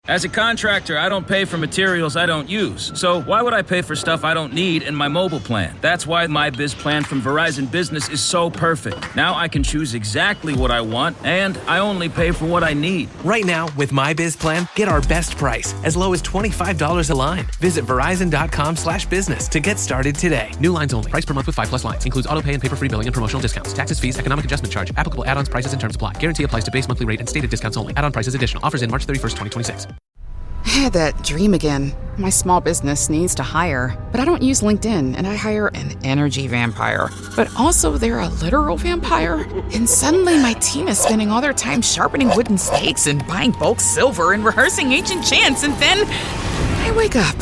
As a contractor, I don't pay for materials I don't use. So why would I pay for stuff I don't need in my mobile plan? That's why my Biz plan from Verizon Business is so perfect. Now I can choose exactly what I want, and I only pay for what I need. Right now, with my Biz plan, get our best price, as low as $25 a line. Visit Verizon.com/business to get started today. New lines only. Price per month with 5+ lines. Includes auto pay and paper-free billing and promotional discounts. Taxes, fees, economic adjustment charge. Applicable add-ons, prices, and terms apply. Guarantee applies to base monthly rate and stated discounts only. Add-on prices additional. Offers in March 31st, 2026. I had that dream again. My small business needs to hire, but I don't use LinkedIn, and I hire an energy vampire. But also, they're a literal vampire. And suddenly, my team is spending all their time sharpening wooden stakes and buying bulk silver and rehearsing ancient chants, and then I wake up.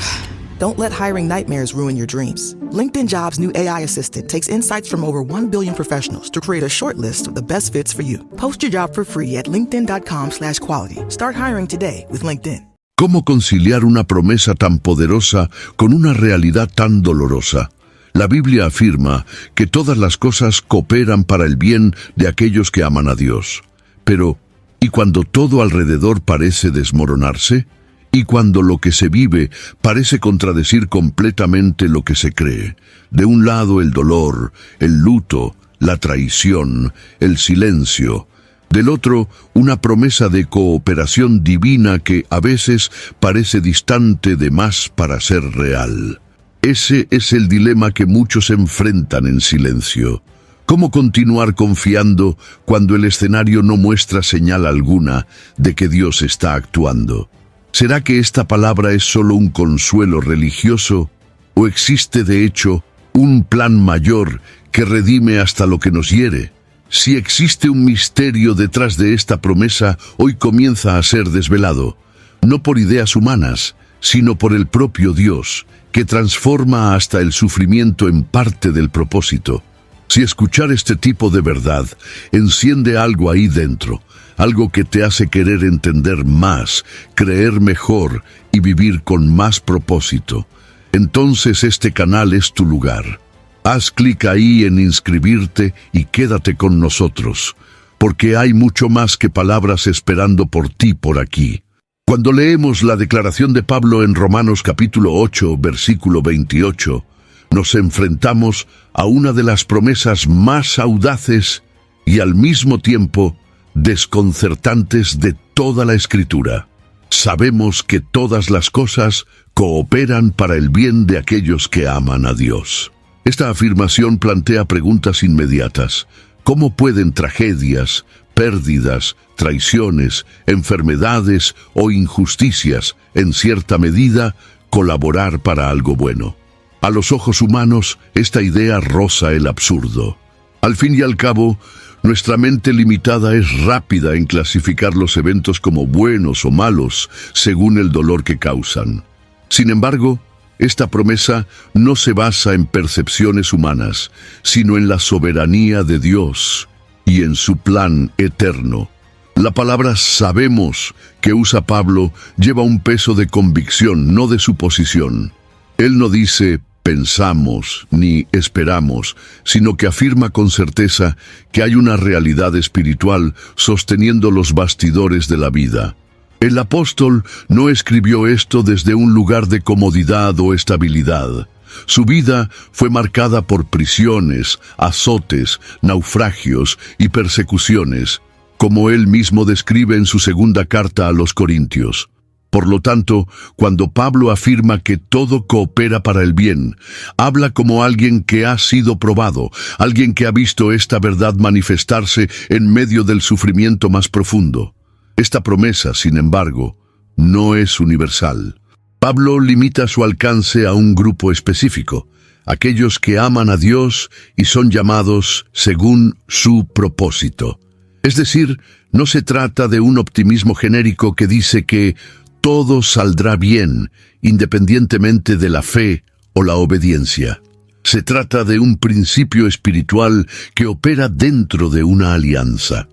Don't let hiring nightmares ruin your dreams. LinkedIn Jobs' new AI assistant takes insights from over 1 billion professionals to create a short list of the best fits for you. Post your job for free at linkedin.com/quality. Start hiring today with LinkedIn. ¿Cómo conciliar una promesa tan poderosa con una realidad tan dolorosa? La Biblia afirma que todas las cosas cooperan para el bien de aquellos que aman a Dios. Pero, ¿y cuando todo alrededor parece desmoronarse? ¿Y cuando lo que se vive parece contradecir completamente lo que se cree? De un lado el dolor, el luto, la traición, el silencio. Del otro, una promesa de cooperación divina que a veces parece distante de más para ser real. Ese es el dilema que muchos enfrentan en silencio. ¿Cómo continuar confiando cuando el escenario no muestra señal alguna de que Dios está actuando? ¿Será que esta palabra es solo un consuelo religioso? ¿O existe de hecho un plan mayor que redime hasta lo que nos hiere? Si existe un misterio detrás de esta promesa, hoy comienza a ser desvelado, no por ideas humanas, sino por el propio Dios, que transforma hasta el sufrimiento en parte del propósito. Si escuchar este tipo de verdad enciende algo ahí dentro, algo que te hace querer entender más, creer mejor y vivir con más propósito, entonces este canal es tu lugar. Haz clic ahí en inscribirte y quédate con nosotros, porque hay mucho más que palabras esperando por ti por aquí. Cuando leemos la declaración de Pablo en Romanos capítulo 8, versículo 28, nos enfrentamos a una de las promesas más audaces y al mismo tiempo desconcertantes de toda la Escritura. Sabemos que todas las cosas cooperan para el bien de aquellos que aman a Dios. Esta afirmación plantea preguntas inmediatas. ¿Cómo pueden tragedias, pérdidas, traiciones, enfermedades o injusticias, en cierta medida, colaborar para algo bueno? A los ojos humanos, esta idea roza el absurdo. Al fin y al cabo, nuestra mente limitada es rápida en clasificar los eventos como buenos o malos, según el dolor que causan. Sin embargo, esta promesa no se basa en percepciones humanas, sino en la soberanía de Dios y en su plan eterno. La palabra sabemos que usa Pablo lleva un peso de convicción, no de suposición. Él no dice pensamos ni esperamos, sino que afirma con certeza que hay una realidad espiritual sosteniendo los bastidores de la vida. El apóstol no escribió esto desde un lugar de comodidad o estabilidad. Su vida fue marcada por prisiones, azotes, naufragios y persecuciones, como él mismo describe en su segunda carta a los Corintios. Por lo tanto, cuando Pablo afirma que todo coopera para el bien, habla como alguien que ha sido probado, alguien que ha visto esta verdad manifestarse en medio del sufrimiento más profundo. Esta promesa, sin embargo, no es universal. Pablo limita su alcance a un grupo específico, aquellos que aman a Dios y son llamados según su propósito. Es decir, no se trata de un optimismo genérico que dice que todo saldrá bien, independientemente de la fe o la obediencia. Se trata de un principio espiritual que opera dentro de una alianza.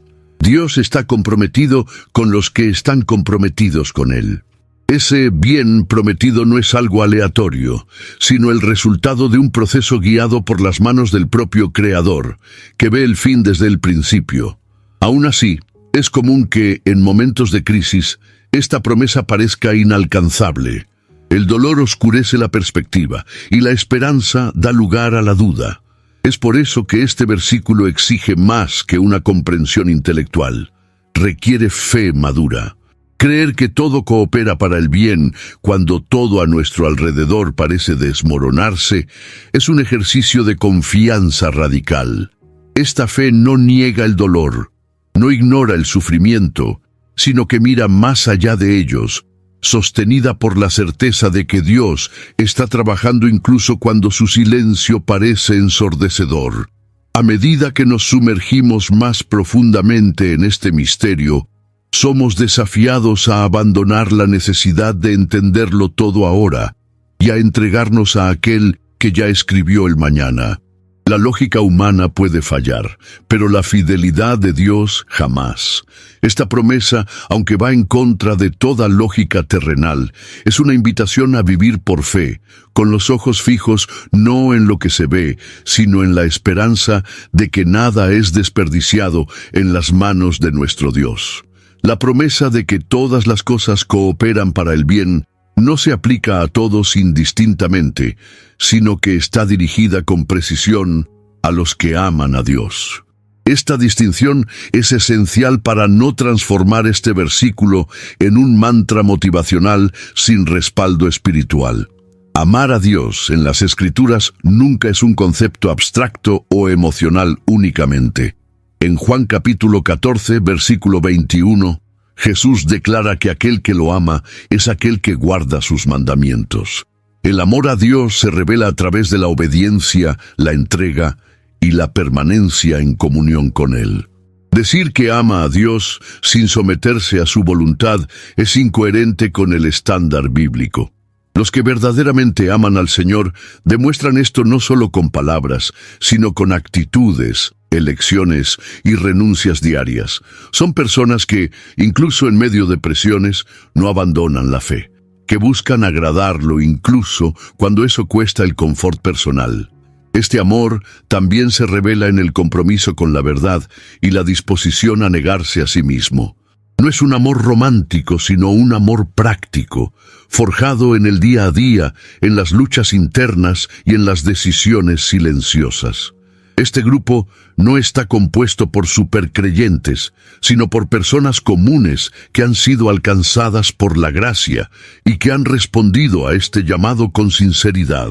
Dios está comprometido con los que están comprometidos con Él. Ese bien prometido no es algo aleatorio, sino el resultado de un proceso guiado por las manos del propio Creador, que ve el fin desde el principio. Aún así, es común que, en momentos de crisis, esta promesa parezca inalcanzable. El dolor oscurece la perspectiva y la esperanza da lugar a la duda. Es por eso que este versículo exige más que una comprensión intelectual. Requiere fe madura. Creer que todo coopera para el bien cuando todo a nuestro alrededor parece desmoronarse es un ejercicio de confianza radical. Esta fe no niega el dolor, no ignora el sufrimiento, sino que mira más allá de ellos, sostenida por la certeza de que Dios está trabajando incluso cuando su silencio parece ensordecedor. A medida que nos sumergimos más profundamente en este misterio, somos desafiados a abandonar la necesidad de entenderlo todo ahora y a entregarnos a aquel que ya escribió el mañana. La lógica humana puede fallar, pero la fidelidad de Dios jamás. Esta promesa, aunque va en contra de toda lógica terrenal, es una invitación a vivir por fe, con los ojos fijos no en lo que se ve, sino en la esperanza de que nada es desperdiciado en las manos de nuestro Dios. La promesa de que todas las cosas cooperan para el bien no se aplica a todos indistintamente, sino que está dirigida con precisión a los que aman a Dios. Esta distinción es esencial para no transformar este versículo en un mantra motivacional sin respaldo espiritual. Amar a Dios en las Escrituras nunca es un concepto abstracto o emocional únicamente. En Juan capítulo 14, versículo 21, Jesús declara que aquel que lo ama es aquel que guarda sus mandamientos. El amor a Dios se revela a través de la obediencia, la entrega y la permanencia en comunión con Él. Decir que ama a Dios sin someterse a su voluntad es incoherente con el estándar bíblico. Los que verdaderamente aman al Señor demuestran esto no solo con palabras, sino con actitudes, elecciones y renuncias diarias. Son personas que, incluso en medio de presiones, no abandonan la fe, que buscan agradarlo incluso cuando eso cuesta el confort personal. Este amor también se revela en el compromiso con la verdad y la disposición a negarse a sí mismo. No es un amor romántico, sino un amor práctico, forjado en el día a día, en las luchas internas y en las decisiones silenciosas. Este grupo no está compuesto por supercreyentes, sino por personas comunes que han sido alcanzadas por la gracia y que han respondido a este llamado con sinceridad.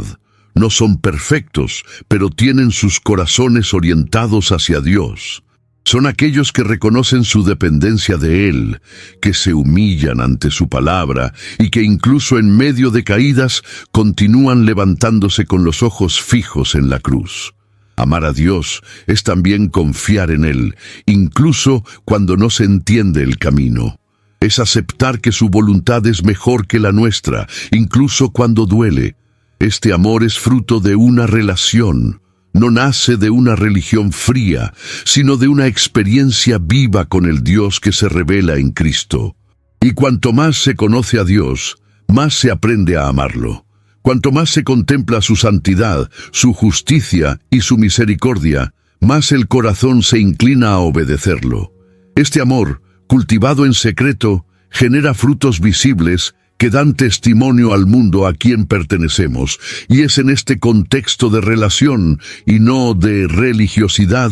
No son perfectos, pero tienen sus corazones orientados hacia Dios. Son aquellos que reconocen su dependencia de Él, que se humillan ante su palabra y que incluso en medio de caídas continúan levantándose con los ojos fijos en la cruz. Amar a Dios es también confiar en Él, incluso cuando no se entiende el camino. Es aceptar que su voluntad es mejor que la nuestra, incluso cuando duele. Este amor es fruto de una relación. No nace de una religión fría, sino de una experiencia viva con el Dios que se revela en Cristo. Y cuanto más se conoce a Dios, más se aprende a amarlo. Cuanto más se contempla su santidad, su justicia y su misericordia, más el corazón se inclina a obedecerlo. Este amor, cultivado en secreto, genera frutos visibles que dan testimonio al mundo a quien pertenecemos, y es en este contexto de relación y no de religiosidad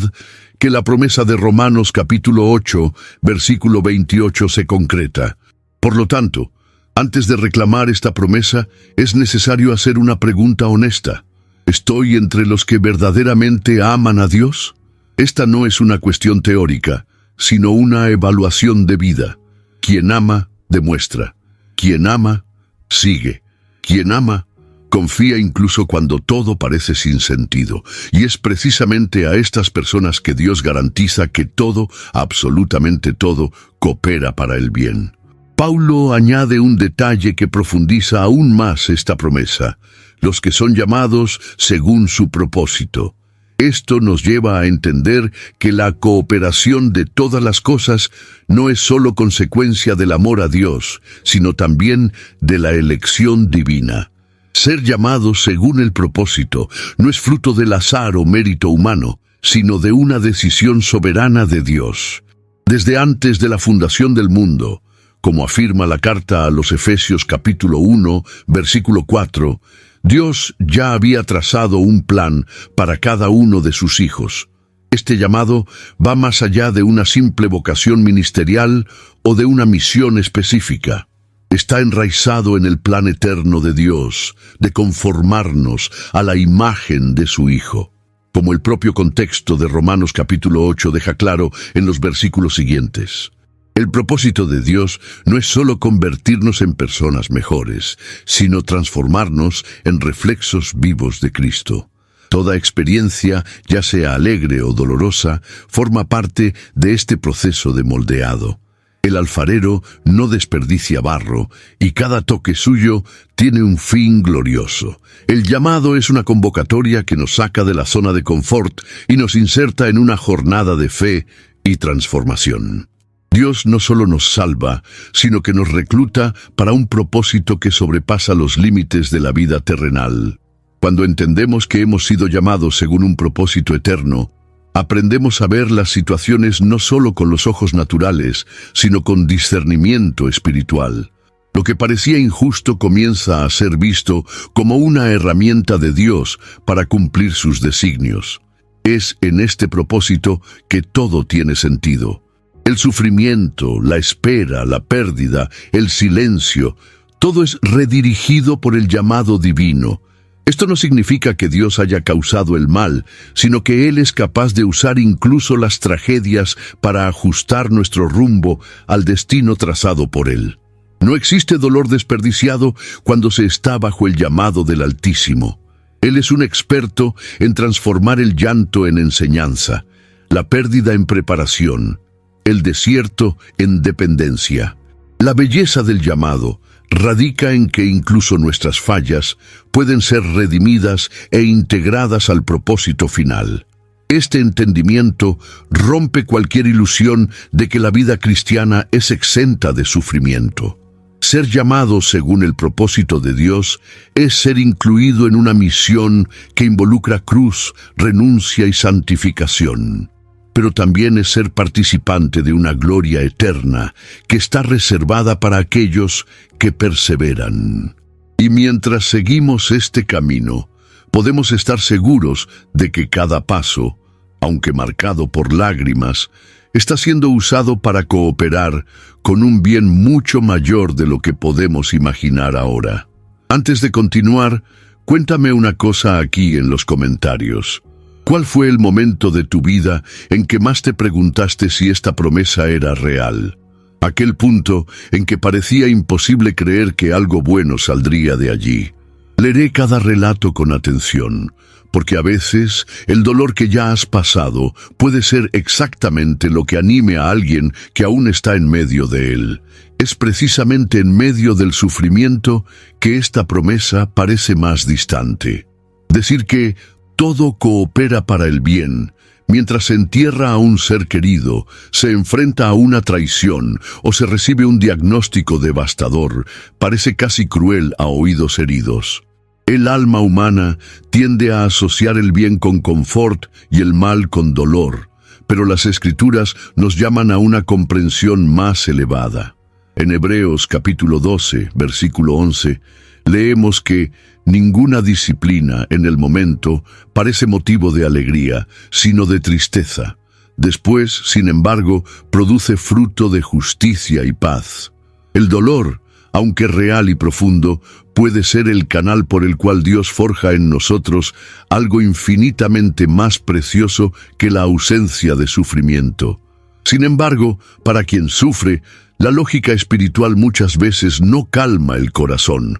que la promesa de Romanos capítulo 8, versículo 28 se concreta. Por lo tanto, antes de reclamar esta promesa, es necesario hacer una pregunta honesta. ¿Estoy entre los que verdaderamente aman a Dios? Esta no es una cuestión teórica, sino una evaluación de vida. Quien ama, demuestra. Quien ama, sigue. Quien ama, confía incluso cuando todo parece sin sentido. Y es precisamente a estas personas que Dios garantiza que todo, absolutamente todo, coopera para el bien. Paulo añade un detalle que profundiza aún más esta promesa: los que son llamados según su propósito. Esto nos lleva a entender que la cooperación de todas las cosas no es solo consecuencia del amor a Dios, sino también de la elección divina. Ser llamado según el propósito no es fruto del azar o mérito humano, sino de una decisión soberana de Dios. Desde antes de la fundación del mundo, Como afirma la carta a los Efesios capítulo 1, versículo 4, Dios ya había trazado un plan para cada uno de sus hijos. Este llamado va más allá de una simple vocación ministerial o de una misión específica. Está enraizado en el plan eterno de Dios, de conformarnos a la imagen de su Hijo. Como el propio contexto de Romanos capítulo 8 deja claro en los versículos siguientes. El propósito de Dios no es solo convertirnos en personas mejores, sino transformarnos en reflejos vivos de Cristo. Toda experiencia, ya sea alegre o dolorosa, forma parte de este proceso de moldeado. El alfarero no desperdicia barro, y cada toque suyo tiene un fin glorioso. El llamado es una convocatoria que nos saca de la zona de confort y nos inserta en una jornada de fe y transformación. Dios no solo nos salva, sino que nos recluta para un propósito que sobrepasa los límites de la vida terrenal. Cuando entendemos que hemos sido llamados según un propósito eterno, aprendemos a ver las situaciones no solo con los ojos naturales, sino con discernimiento espiritual. Lo que parecía injusto comienza a ser visto como una herramienta de Dios para cumplir sus designios. Es en este propósito que todo tiene sentido. El sufrimiento, la espera, la pérdida, el silencio, todo es redirigido por el llamado divino. Esto no significa que Dios haya causado el mal, sino que Él es capaz de usar incluso las tragedias para ajustar nuestro rumbo al destino trazado por Él. No existe dolor desperdiciado cuando se está bajo el llamado del Altísimo. Él es un experto en transformar el llanto en enseñanza, la pérdida en preparación, el desierto en dependencia. La belleza del llamado radica en que incluso nuestras fallas pueden ser redimidas e integradas al propósito final. Este entendimiento rompe cualquier ilusión de que la vida cristiana es exenta de sufrimiento. Ser llamado según el propósito de Dios es ser incluido en una misión que involucra cruz, renuncia y santificación. Pero también es ser participante de una gloria eterna que está reservada para aquellos que perseveran. Y mientras seguimos este camino, podemos estar seguros de que cada paso, aunque marcado por lágrimas, está siendo usado para cooperar con un bien mucho mayor de lo que podemos imaginar ahora. Antes de continuar, cuéntame una cosa aquí en los comentarios. ¿Cuál fue el momento de tu vida en que más te preguntaste si esta promesa era real? Aquel punto en que parecía imposible creer que algo bueno saldría de allí. Leeré cada relato con atención, porque a veces el dolor que ya has pasado puede ser exactamente lo que anime a alguien que aún está en medio de él. Es precisamente en medio del sufrimiento que esta promesa parece más distante. Decir que todo coopera para el bien, mientras se entierra a un ser querido, se enfrenta a una traición o se recibe un diagnóstico devastador, parece casi cruel a oídos heridos. El alma humana tiende a asociar el bien con confort y el mal con dolor, pero las Escrituras nos llaman a una comprensión más elevada. En Hebreos capítulo 12, versículo 11, leemos que ninguna disciplina en el momento parece motivo de alegría, sino de tristeza. Después, sin embargo, produce fruto de justicia y paz. El dolor, aunque real y profundo, puede ser el canal por el cual Dios forja en nosotros algo infinitamente más precioso que la ausencia de sufrimiento. Sin embargo, para quien sufre, la lógica espiritual muchas veces no calma el corazón.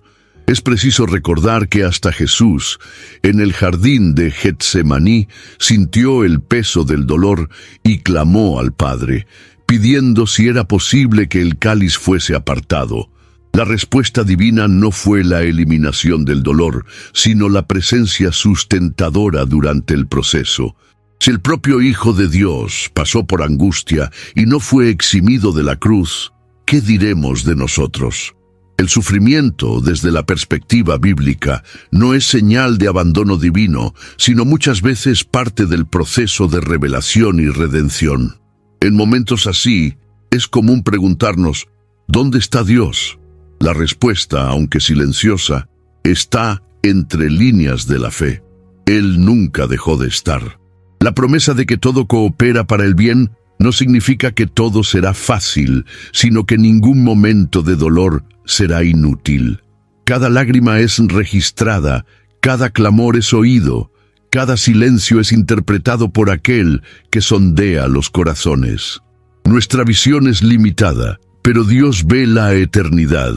Es preciso recordar que hasta Jesús, en el jardín de Getsemaní, sintió el peso del dolor y clamó al Padre, pidiendo si era posible que el cáliz fuese apartado. La respuesta divina no fue la eliminación del dolor, sino la presencia sustentadora durante el proceso. Si el propio Hijo de Dios pasó por angustia y no fue eximido de la cruz, ¿qué diremos de nosotros? El sufrimiento, desde la perspectiva bíblica, no es señal de abandono divino, sino muchas veces parte del proceso de revelación y redención. En momentos así, es común preguntarnos, ¿Dónde está Dios? La respuesta, aunque silenciosa, está entre líneas de la fe. Él nunca dejó de estar. La promesa de que todo coopera para el bien no significa que todo será fácil, sino que ningún momento de dolor será inútil. Cada lágrima es registrada, cada clamor es oído, cada silencio es interpretado por aquel que sondea los corazones. Nuestra visión es limitada, pero Dios ve la eternidad.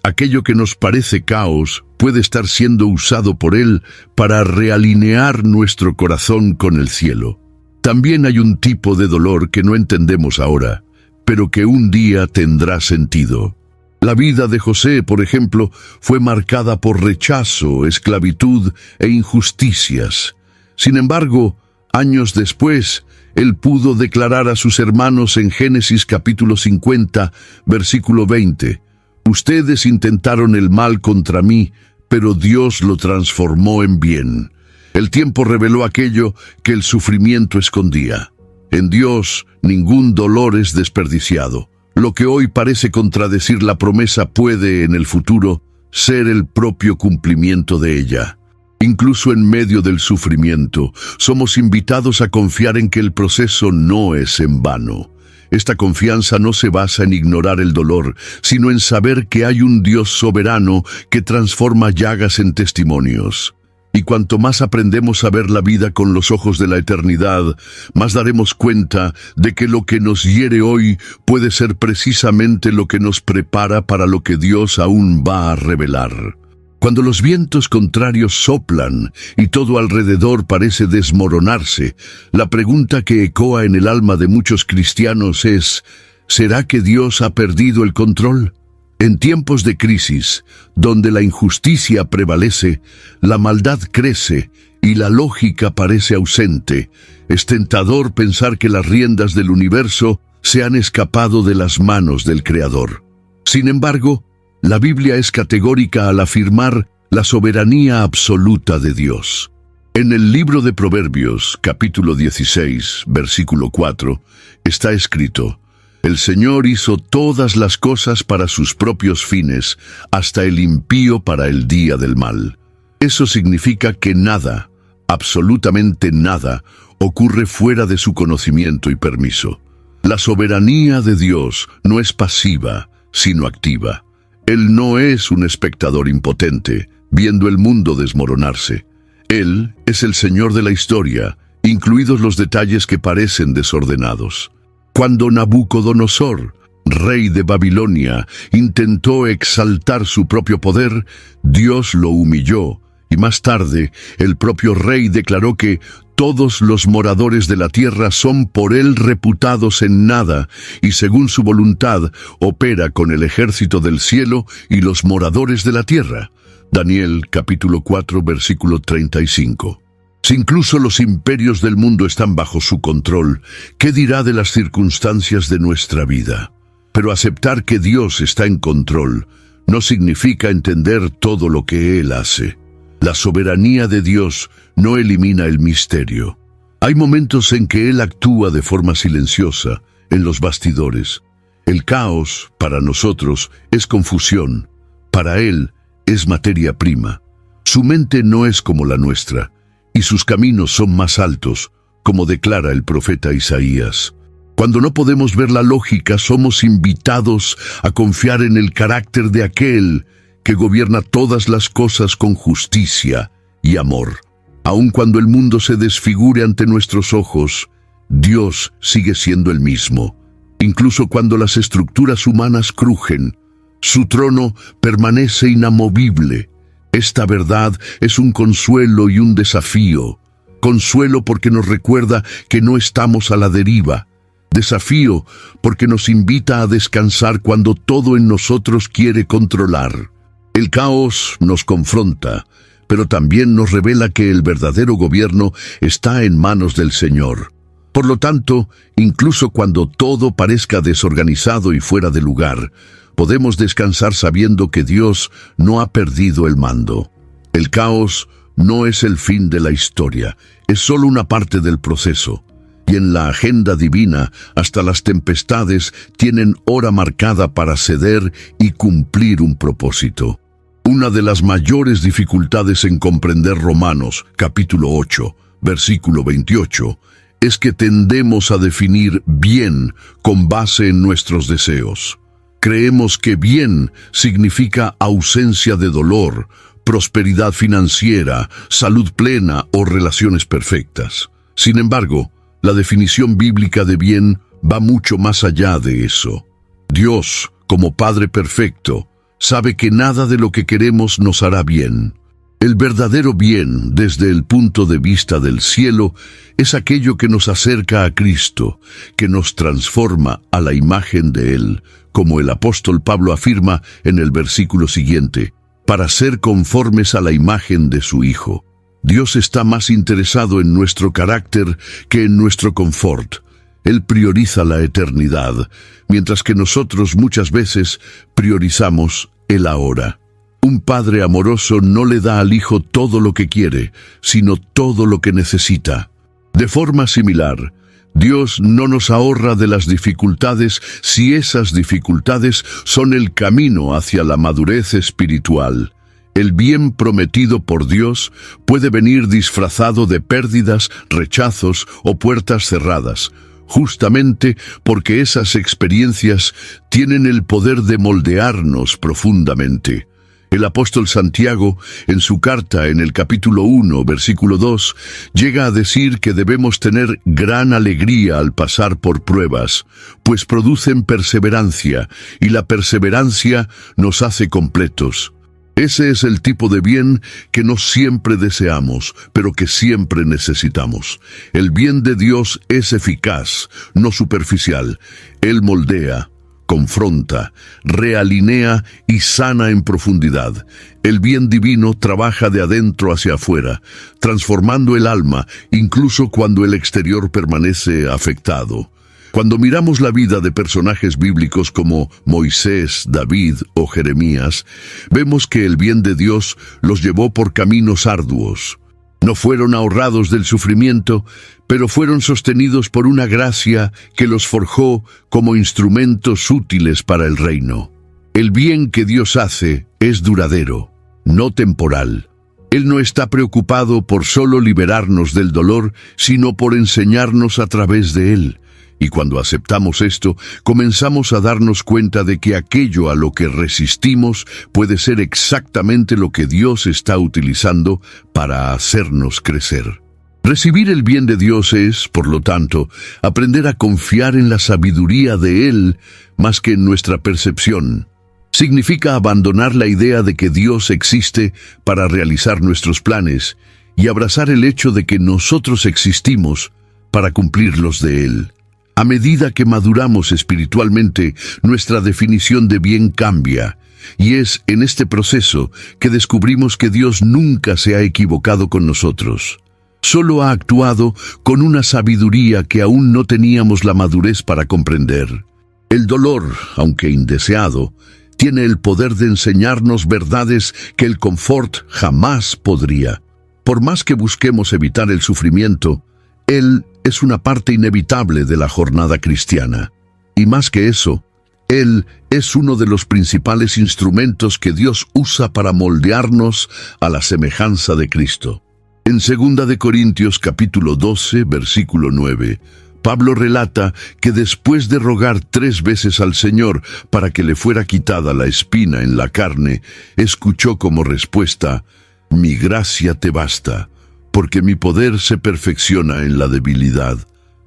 Aquello que nos parece caos puede estar siendo usado por Él para realinear nuestro corazón con el cielo. También hay un tipo de dolor que no entendemos ahora, pero que un día tendrá sentido. La vida de José, por ejemplo, fue marcada por rechazo, esclavitud e injusticias. Sin embargo, años después, él pudo declarar a sus hermanos en Génesis capítulo 50, versículo 20, «Ustedes intentaron el mal contra mí, pero Dios lo transformó en bien». El tiempo reveló aquello que el sufrimiento escondía. En Dios, ningún dolor es desperdiciado. Lo que hoy parece contradecir la promesa puede, en el futuro, ser el propio cumplimiento de ella. Incluso en medio del sufrimiento, somos invitados a confiar en que el proceso no es en vano. Esta confianza no se basa en ignorar el dolor, sino en saber que hay un Dios soberano que transforma llagas en testimonios. Y cuanto más aprendemos a ver la vida con los ojos de la eternidad, más daremos cuenta de que lo que nos hiere hoy puede ser precisamente lo que nos prepara para lo que Dios aún va a revelar. Cuando los vientos contrarios soplan y todo alrededor parece desmoronarse, la pregunta que ecoa en el alma de muchos cristianos es: ¿será que Dios ha perdido el control? En tiempos de crisis, donde la injusticia prevalece, la maldad crece y la lógica parece ausente, es tentador pensar que las riendas del universo se han escapado de las manos del Creador. Sin embargo, la Biblia es categórica al afirmar la soberanía absoluta de Dios. En el libro de Proverbios, capítulo 16, versículo 4, está escrito: «El Señor hizo todas las cosas para sus propios fines, hasta el impío para el día del mal». Eso significa que nada, absolutamente nada, ocurre fuera de su conocimiento y permiso. La soberanía de Dios no es pasiva, sino activa. Él no es un espectador impotente, viendo el mundo desmoronarse. Él es el Señor de la historia, incluidos los detalles que parecen desordenados. Cuando Nabucodonosor, rey de Babilonia, intentó exaltar su propio poder, Dios lo humilló, y más tarde el propio rey declaró que todos los moradores de la tierra son por él reputados en nada, y según su voluntad opera con el ejército del cielo y los moradores de la tierra. Daniel capítulo 4 versículo 35. Si incluso los imperios del mundo están bajo su control, ¿qué dirá de las circunstancias de nuestra vida? Pero aceptar que Dios está en control no significa entender todo lo que Él hace. La soberanía de Dios no elimina el misterio. Hay momentos en que Él actúa de forma silenciosa, en los bastidores. El caos, para nosotros, es confusión. Para Él, es materia prima. Su mente no es como la nuestra, y sus caminos son más altos, como declara el profeta Isaías. Cuando no podemos ver la lógica, somos invitados a confiar en el carácter de aquel que gobierna todas las cosas con justicia y amor. Aun cuando el mundo se desfigure ante nuestros ojos, Dios sigue siendo el mismo. Incluso cuando las estructuras humanas crujen, su trono permanece inamovible. Esta verdad es un consuelo y un desafío. Consuelo porque nos recuerda que no estamos a la deriva. Desafío porque nos invita a descansar cuando todo en nosotros quiere controlar. El caos nos confronta, pero también nos revela que el verdadero gobierno está en manos del Señor. Por lo tanto, incluso cuando todo parezca desorganizado y fuera de lugar, podemos descansar sabiendo que Dios no ha perdido el mando. El caos no es el fin de la historia, es solo una parte del proceso. Y en la agenda divina, hasta las tempestades tienen hora marcada para ceder y cumplir un propósito. Una de las mayores dificultades en comprender Romanos, capítulo 8, versículo 28, es que tendemos a definir bien con base en nuestros deseos. Creemos que bien significa ausencia de dolor, prosperidad financiera, salud plena o relaciones perfectas. Sin embargo, la definición bíblica de bien va mucho más allá de eso. Dios, como Padre perfecto, sabe que nada de lo que queremos nos hará bien. El verdadero bien, desde el punto de vista del cielo, es aquello que nos acerca a Cristo, que nos transforma a la imagen de Él, como el apóstol Pablo afirma en el versículo siguiente, para ser conformes a la imagen de su Hijo. Dios está más interesado en nuestro carácter que en nuestro confort. Él prioriza la eternidad, mientras que nosotros muchas veces priorizamos el ahora. Un padre amoroso no le da al hijo todo lo que quiere, sino todo lo que necesita. De forma similar, Dios no nos ahorra de las dificultades si esas dificultades son el camino hacia la madurez espiritual. El bien prometido por Dios puede venir disfrazado de pérdidas, rechazos o puertas cerradas, justamente porque esas experiencias tienen el poder de moldearnos profundamente. El apóstol Santiago, en su carta en el capítulo 1, versículo 2, llega a decir que debemos tener gran alegría al pasar por pruebas, pues producen perseverancia, y la perseverancia nos hace completos. Ese es el tipo de bien que no siempre deseamos, pero que siempre necesitamos. El bien de Dios es eficaz, no superficial. Él moldea, confronta, realinea y sana en profundidad. El bien divino trabaja de adentro hacia afuera, transformando el alma, incluso cuando el exterior permanece afectado. Cuando miramos la vida de personajes bíblicos como Moisés, David o Jeremías, vemos que el bien de Dios los llevó por caminos arduos. No fueron ahorrados del sufrimiento, pero fueron sostenidos por una gracia que los forjó como instrumentos útiles para el reino. El bien que Dios hace es duradero, no temporal. Él no está preocupado por solo liberarnos del dolor, sino por enseñarnos a través de él. Y cuando aceptamos esto, comenzamos a darnos cuenta de que aquello a lo que resistimos puede ser exactamente lo que Dios está utilizando para hacernos crecer. Recibir el bien de Dios es, por lo tanto, aprender a confiar en la sabiduría de Él más que en nuestra percepción. Significa abandonar la idea de que Dios existe para realizar nuestros planes y abrazar el hecho de que nosotros existimos para cumplir los de Él. A medida que maduramos espiritualmente, nuestra definición de bien cambia, y es en este proceso que descubrimos que Dios nunca se ha equivocado con nosotros. Solo ha actuado con una sabiduría que aún no teníamos la madurez para comprender. El dolor, aunque indeseado, tiene el poder de enseñarnos verdades que el confort jamás podría. Por más que busquemos evitar el sufrimiento, Él es una parte inevitable de la jornada cristiana. Y más que eso, Él es uno de los principales instrumentos que Dios usa para moldearnos a la semejanza de Cristo. En 2 de Corintios capítulo 12, versículo 9, Pablo relata que después de rogar 3 veces al Señor para que le fuera quitada la espina en la carne, escuchó como respuesta, «Mi gracia te basta, porque mi poder se perfecciona en la debilidad».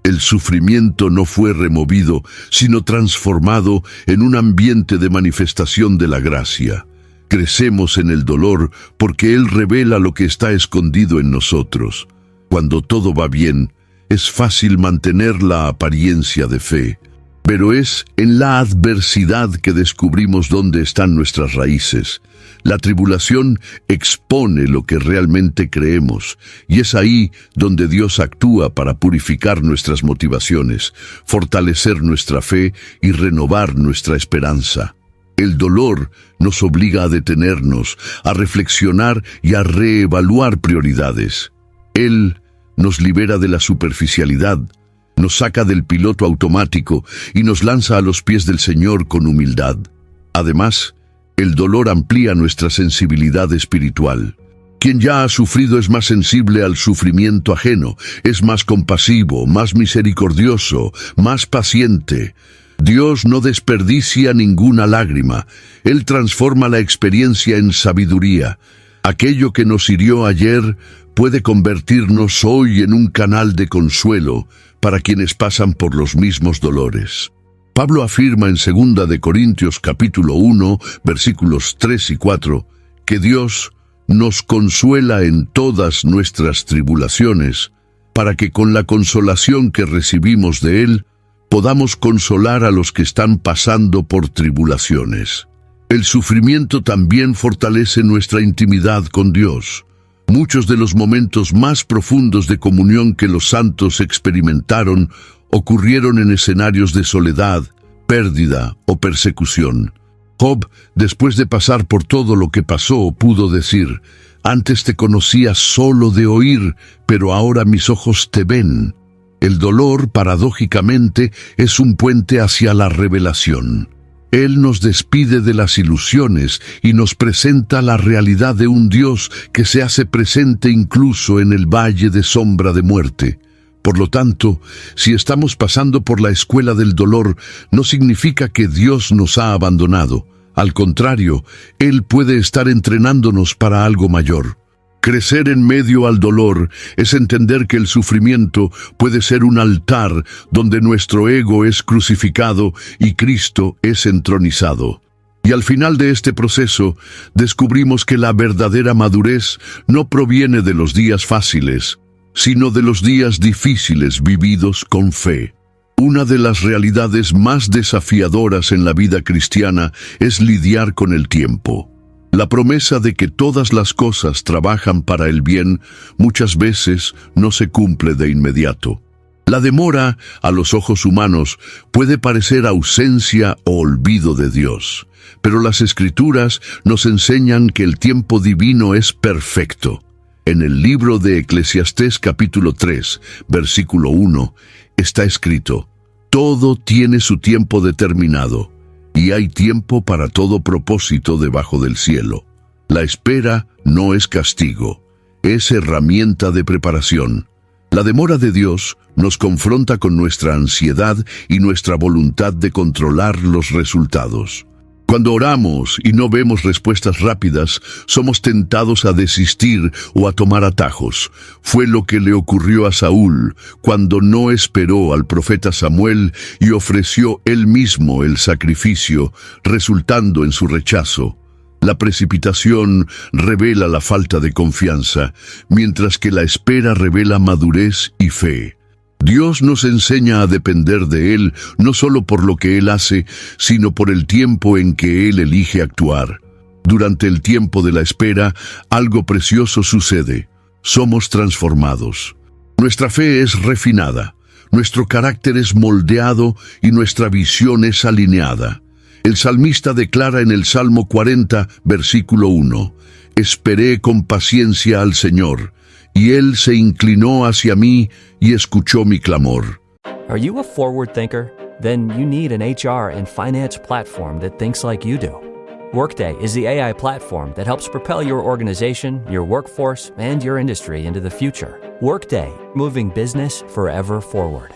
El sufrimiento no fue removido, sino transformado en un ambiente de manifestación de la gracia. Crecemos en el dolor porque Él revela lo que está escondido en nosotros. Cuando todo va bien, es fácil mantener la apariencia de fe, pero es en la adversidad que descubrimos dónde están nuestras raíces. La tribulación expone lo que realmente creemos, y es ahí donde Dios actúa para purificar nuestras motivaciones, fortalecer nuestra fe y renovar nuestra esperanza. El dolor nos obliga a detenernos, a reflexionar y a reevaluar prioridades. Él nos libera de la superficialidad, nos saca del piloto automático y nos lanza a los pies del Señor con humildad. Además, el dolor amplía nuestra sensibilidad espiritual. Quien ya ha sufrido es más sensible al sufrimiento ajeno, es más compasivo, más misericordioso, más paciente. Dios no desperdicia ninguna lágrima. Él transforma la experiencia en sabiduría. Aquello que nos hirió ayer puede convertirnos hoy en un canal de consuelo para quienes pasan por los mismos dolores. Pablo afirma en 2 de Corintios capítulo 1, versículos 3 y 4, que Dios nos consuela en todas nuestras tribulaciones, para que con la consolación que recibimos de Él, podamos consolar a los que están pasando por tribulaciones. El sufrimiento también fortalece nuestra intimidad con Dios. Muchos de los momentos más profundos de comunión que los santos experimentaron ocurrieron en escenarios de soledad, pérdida o persecución. Job, después de pasar por todo lo que pasó, pudo decir: «Antes te conocía solo de oír, pero ahora mis ojos te ven». El dolor, paradójicamente, es un puente hacia la revelación. Él nos despide de las ilusiones y nos presenta la realidad de un Dios que se hace presente incluso en el valle de sombra de muerte. Por lo tanto, si estamos pasando por la escuela del dolor, no significa que Dios nos ha abandonado. Al contrario, Él puede estar entrenándonos para algo mayor. Crecer en medio al dolor es entender que el sufrimiento puede ser un altar donde nuestro ego es crucificado y Cristo es entronizado. Y al final de este proceso, descubrimos que la verdadera madurez no proviene de los días fáciles, sino de los días difíciles vividos con fe. Una de las realidades más desafiadoras en la vida cristiana es lidiar con el tiempo. La promesa de que todas las cosas trabajan para el bien muchas veces no se cumple de inmediato. La demora, a los ojos humanos, puede parecer ausencia o olvido de Dios, pero las Escrituras nos enseñan que el tiempo divino es perfecto. En el libro de Eclesiastés capítulo 3, versículo 1, está escrito: «Todo tiene su tiempo determinado, y hay tiempo para todo propósito debajo del cielo». La espera no es castigo, es herramienta de preparación. La demora de Dios nos confronta con nuestra ansiedad y nuestra voluntad de controlar los resultados. Cuando oramos y no vemos respuestas rápidas, somos tentados a desistir o a tomar atajos. Fue lo que le ocurrió a Saúl cuando no esperó al profeta Samuel y ofreció él mismo el sacrificio, resultando en su rechazo. La precipitación revela la falta de confianza, mientras que la espera revela madurez y fe. Dios nos enseña a depender de Él no solo por lo que Él hace, sino por el tiempo en que Él elige actuar. Durante el tiempo de la espera, algo precioso sucede. Somos transformados. Nuestra fe es refinada, nuestro carácter es moldeado y nuestra visión es alineada. El salmista declara en el Salmo 40, versículo 1, «Esperé con paciencia al Señor, y Él se inclinó hacia mí y escuchó mi clamor». Are you a forward thinker? Then you need an HR and finance platform that thinks like you do. Workday is the AI platform that helps propel your organization, your workforce, and your industry into the future. Workday, moving business forever forward.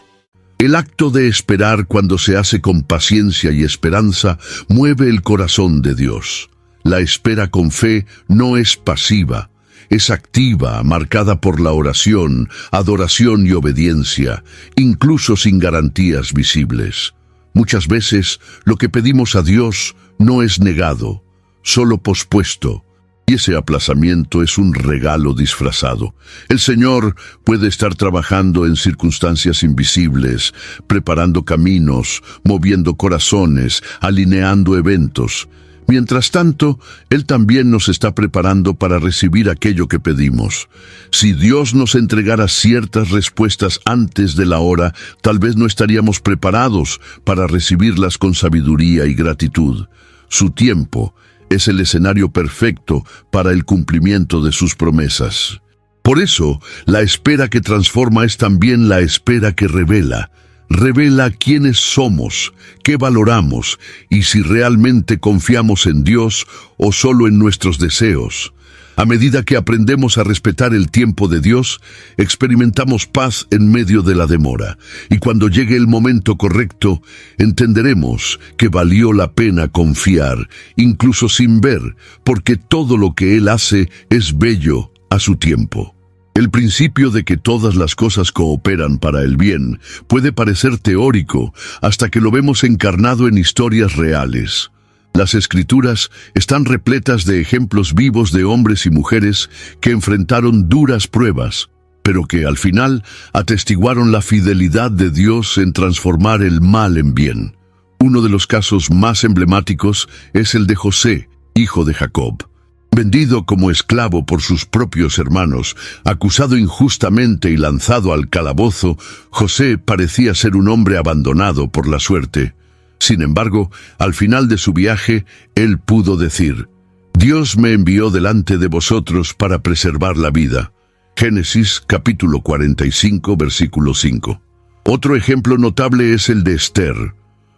El acto de esperar, cuando se hace con paciencia y esperanza, mueve el corazón de Dios. La espera con fe no es pasiva, es activa, marcada por la oración, adoración y obediencia, incluso sin garantías visibles. Muchas veces lo que pedimos a Dios no es negado, solo pospuesto. Y ese aplazamiento es un regalo disfrazado. El Señor puede estar trabajando en circunstancias invisibles, preparando caminos, moviendo corazones, alineando eventos. Mientras tanto, Él también nos está preparando para recibir aquello que pedimos. Si Dios nos entregara ciertas respuestas antes de la hora, tal vez no estaríamos preparados para recibirlas con sabiduría y gratitud. Su tiempo es el escenario perfecto para el cumplimiento de sus promesas. Por eso, la espera que transforma es también la espera que revela. Revela quiénes somos, qué valoramos y si realmente confiamos en Dios o solo en nuestros deseos. A medida que aprendemos a respetar el tiempo de Dios, experimentamos paz en medio de la demora. Y cuando llegue el momento correcto, entenderemos que valió la pena confiar, incluso sin ver, porque todo lo que Él hace es bello a su tiempo. El principio de que todas las cosas cooperan para el bien puede parecer teórico hasta que lo vemos encarnado en historias reales. Las Escrituras están repletas de ejemplos vivos de hombres y mujeres que enfrentaron duras pruebas, pero que al final atestiguaron la fidelidad de Dios en transformar el mal en bien. Uno de los casos más emblemáticos es el de José, hijo de Jacob. Vendido como esclavo por sus propios hermanos, acusado injustamente y lanzado al calabozo, José parecía ser un hombre abandonado por la suerte. Sin embargo, al final de su viaje, él pudo decir: «Dios me envió delante de vosotros para preservar la vida». Génesis capítulo 45, versículo 5. Otro ejemplo notable es el de Esther,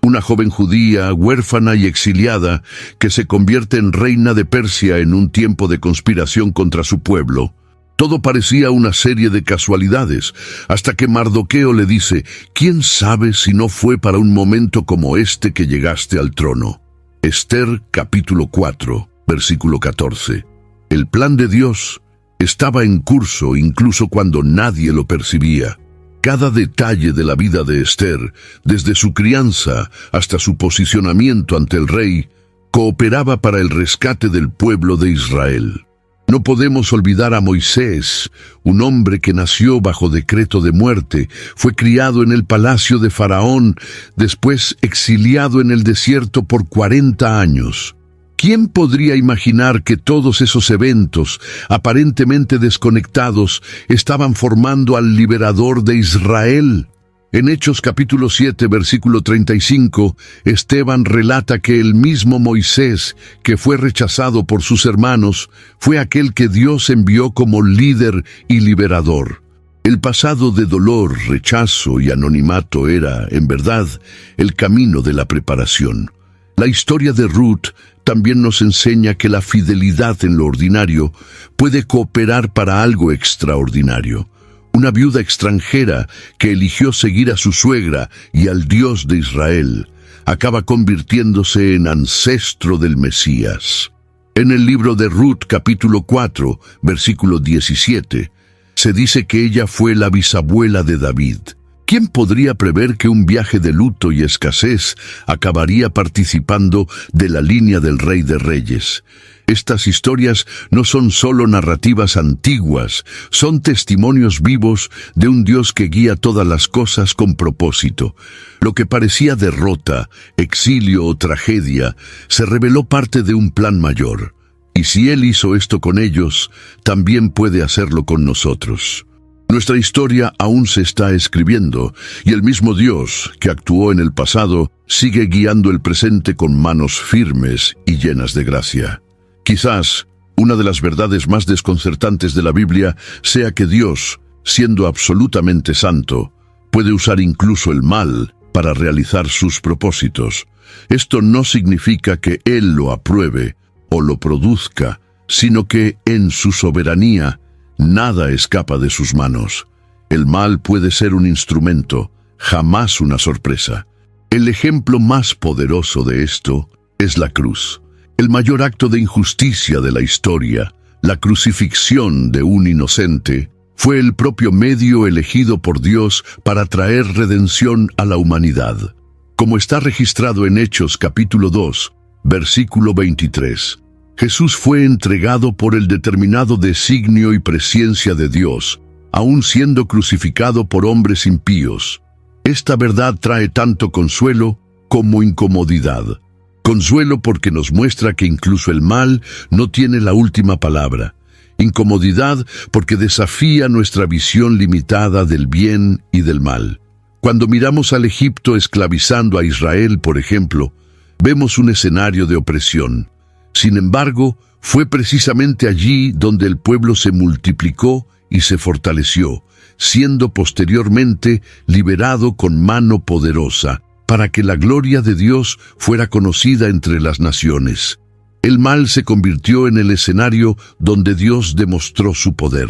una joven judía, huérfana y exiliada, que se convierte en reina de Persia en un tiempo de conspiración contra su pueblo. Todo parecía una serie de casualidades, hasta que Mardoqueo le dice: «¿Quién sabe si no fue para un momento como este que llegaste al trono?». Esther capítulo 4, versículo 14. El plan de Dios estaba en curso incluso cuando nadie lo percibía. Cada detalle de la vida de Esther, desde su crianza hasta su posicionamiento ante el rey, cooperaba para el rescate del pueblo de Israel. No podemos olvidar a Moisés, un hombre que nació bajo decreto de muerte, fue criado en el palacio de Faraón, después exiliado en el desierto por 40 años. ¿Quién podría imaginar que todos esos eventos, aparentemente desconectados, estaban formando al liberador de Israel? En Hechos capítulo 7, versículo 35, Esteban relata que el mismo Moisés, que fue rechazado por sus hermanos, fue aquel que Dios envió como líder y liberador. El pasado de dolor, rechazo y anonimato era, en verdad, el camino de la preparación. La historia de Ruth también nos enseña que la fidelidad en lo ordinario puede cooperar para algo extraordinario. Una viuda extranjera que eligió seguir a su suegra y al Dios de Israel acaba convirtiéndose en ancestro del Mesías. En el libro de Ruth, capítulo 4, versículo 17, se dice que ella fue la bisabuela de David. ¿Quién podría prever que un viaje de luto y escasez acabaría participando de la línea del Rey de Reyes? Estas historias no son solo narrativas antiguas, son testimonios vivos de un Dios que guía todas las cosas con propósito. Lo que parecía derrota, exilio o tragedia, se reveló parte de un plan mayor. Y si Él hizo esto con ellos, también puede hacerlo con nosotros. Nuestra historia aún se está escribiendo, y el mismo Dios que actuó en el pasado sigue guiando el presente con manos firmes y llenas de gracia. Quizás una de las verdades más desconcertantes de la Biblia sea que Dios, siendo absolutamente santo, puede usar incluso el mal para realizar sus propósitos. Esto no significa que Él lo apruebe o lo produzca, sino que en su soberanía nada escapa de sus manos. El mal puede ser un instrumento, jamás una sorpresa. El ejemplo más poderoso de esto es la cruz. El mayor acto de injusticia de la historia, la crucifixión de un inocente, fue el propio medio elegido por Dios para traer redención a la humanidad. Como está registrado en Hechos capítulo 2, versículo 23, Jesús fue entregado por el determinado designio y presciencia de Dios, aun siendo crucificado por hombres impíos. Esta verdad trae tanto consuelo como incomodidad. Consuelo porque nos muestra que incluso el mal no tiene la última palabra. Incomodidad porque desafía nuestra visión limitada del bien y del mal. Cuando miramos al Egipto esclavizando a Israel, por ejemplo, vemos un escenario de opresión. Sin embargo, fue precisamente allí donde el pueblo se multiplicó y se fortaleció, siendo posteriormente liberado con mano poderosa, para que la gloria de Dios fuera conocida entre las naciones. El mal se convirtió en el escenario donde Dios demostró su poder.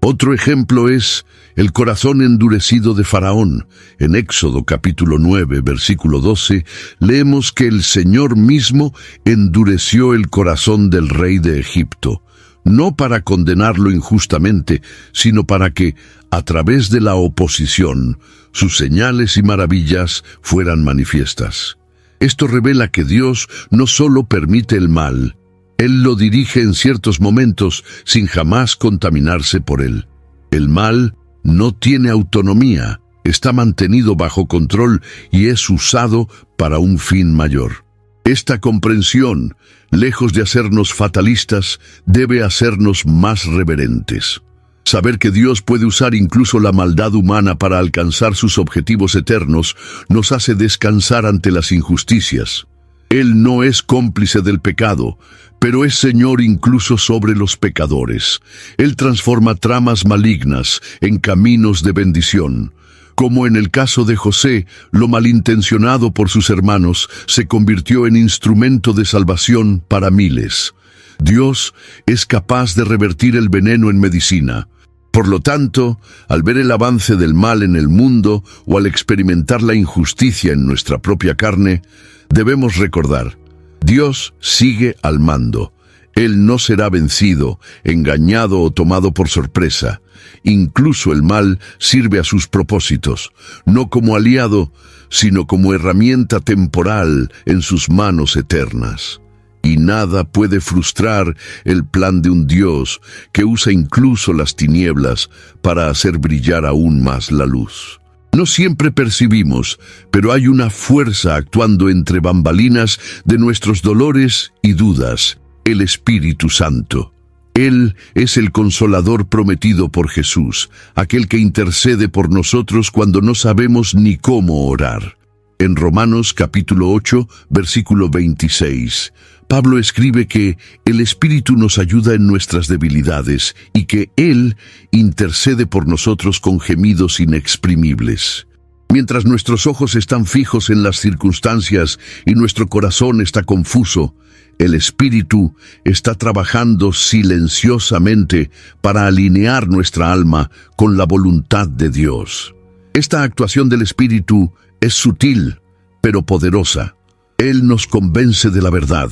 Otro ejemplo es el corazón endurecido de Faraón. En Éxodo capítulo 9, versículo 12, leemos que el Señor mismo endureció el corazón del rey de Egipto, no para condenarlo injustamente, sino para que, a través de la oposición, sus señales y maravillas fueran manifiestas. Esto revela que Dios no solo permite el mal, Él lo dirige en ciertos momentos sin jamás contaminarse por él. El mal no tiene autonomía, está mantenido bajo control y es usado para un fin mayor. Esta comprensión, lejos de hacernos fatalistas, debe hacernos más reverentes. Saber que Dios puede usar incluso la maldad humana para alcanzar sus objetivos eternos nos hace descansar ante las injusticias. Él no es cómplice del pecado, pero es Señor incluso sobre los pecadores. Él transforma tramas malignas en caminos de bendición. Como en el caso de José, lo malintencionado por sus hermanos se convirtió en instrumento de salvación para miles. Dios es capaz de revertir el veneno en medicina. Por lo tanto, al ver el avance del mal en el mundo o al experimentar la injusticia en nuestra propia carne, debemos recordar, Dios sigue al mando. Él no será vencido, engañado o tomado por sorpresa. Incluso el mal sirve a sus propósitos, no como aliado, sino como herramienta temporal en sus manos eternas. Y nada puede frustrar el plan de un Dios que usa incluso las tinieblas para hacer brillar aún más la luz. No siempre percibimos, pero hay una fuerza actuando entre bambalinas de nuestros dolores y dudas, el Espíritu Santo. Él es el consolador prometido por Jesús, aquel que intercede por nosotros cuando no sabemos ni cómo orar. En Romanos capítulo 8, versículo 26, Pablo escribe que el Espíritu nos ayuda en nuestras debilidades y que Él intercede por nosotros con gemidos inexprimibles. Mientras nuestros ojos están fijos en las circunstancias y nuestro corazón está confuso, el Espíritu está trabajando silenciosamente para alinear nuestra alma con la voluntad de Dios. Esta actuación del Espíritu es sutil, pero poderosa. Él nos convence de la verdad,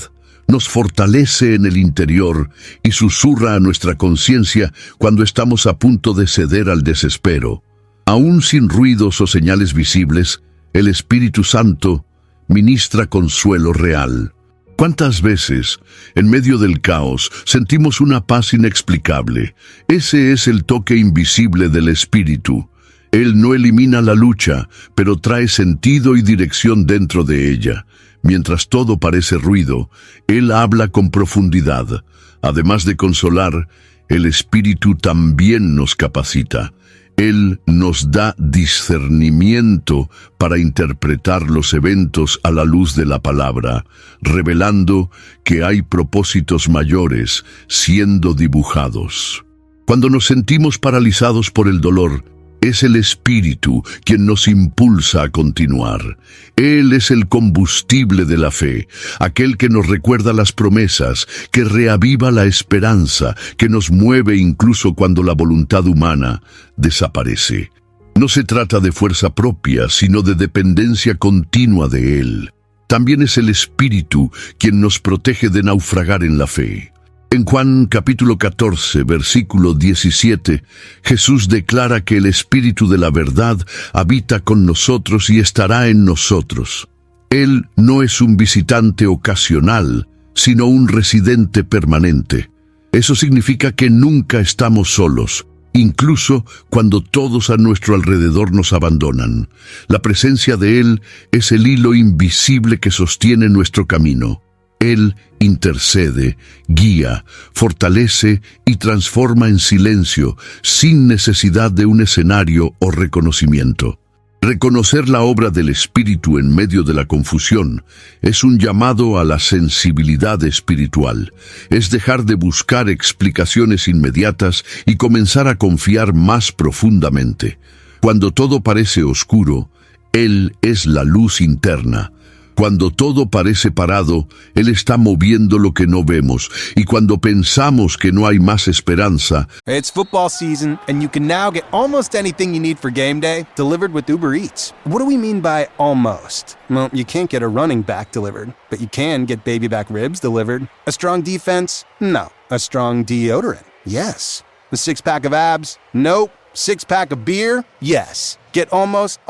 nos fortalece en el interior y susurra a nuestra conciencia cuando estamos a punto de ceder al desespero. Aún sin ruidos o señales visibles, el Espíritu Santo ministra consuelo real. ¿Cuántas veces, en medio del caos, sentimos una paz inexplicable? Ese es el toque invisible del Espíritu. Él no elimina la lucha, pero trae sentido y dirección dentro de ella. Mientras todo parece ruido, Él habla con profundidad. Además de consolar, el Espíritu también nos capacita. Él nos da discernimiento para interpretar los eventos a la luz de la palabra, revelando que hay propósitos mayores siendo dibujados. Cuando nos sentimos paralizados por el dolor, es el Espíritu quien nos impulsa a continuar. Él es el combustible de la fe, aquel que nos recuerda las promesas, que reaviva la esperanza, que nos mueve incluso cuando la voluntad humana desaparece. No se trata de fuerza propia, sino de dependencia continua de Él. También es el Espíritu quien nos protege de naufragar en la fe. En Juan capítulo 14, versículo 17, Jesús declara que el Espíritu de la verdad habita con nosotros y estará en nosotros. Él no es un visitante ocasional, sino un residente permanente. Eso significa que nunca estamos solos, incluso cuando todos a nuestro alrededor nos abandonan. La presencia de Él es el hilo invisible que sostiene nuestro camino. Él intercede, guía, fortalece y transforma en silencio, sin necesidad de un escenario o reconocimiento. Reconocer la obra del Espíritu en medio de la confusión es un llamado a la sensibilidad espiritual. Es dejar de buscar explicaciones inmediatas y comenzar a confiar más profundamente. Cuando todo parece oscuro, Él es la luz interna. Cuando todo parece parado, Él está moviendo lo que no vemos. Y cuando pensamos que no hay más esperanza, It's football season, and you can now get almost anything you need for game day delivered with Uber Eats. What do we mean by almost? Well, you can't get a running back delivered, but you can get baby back ribs delivered. A strong defense? No. A strong deodorant? Yes. A six-pack of abs? Nope. Six-pack of beer? Yes. Get almost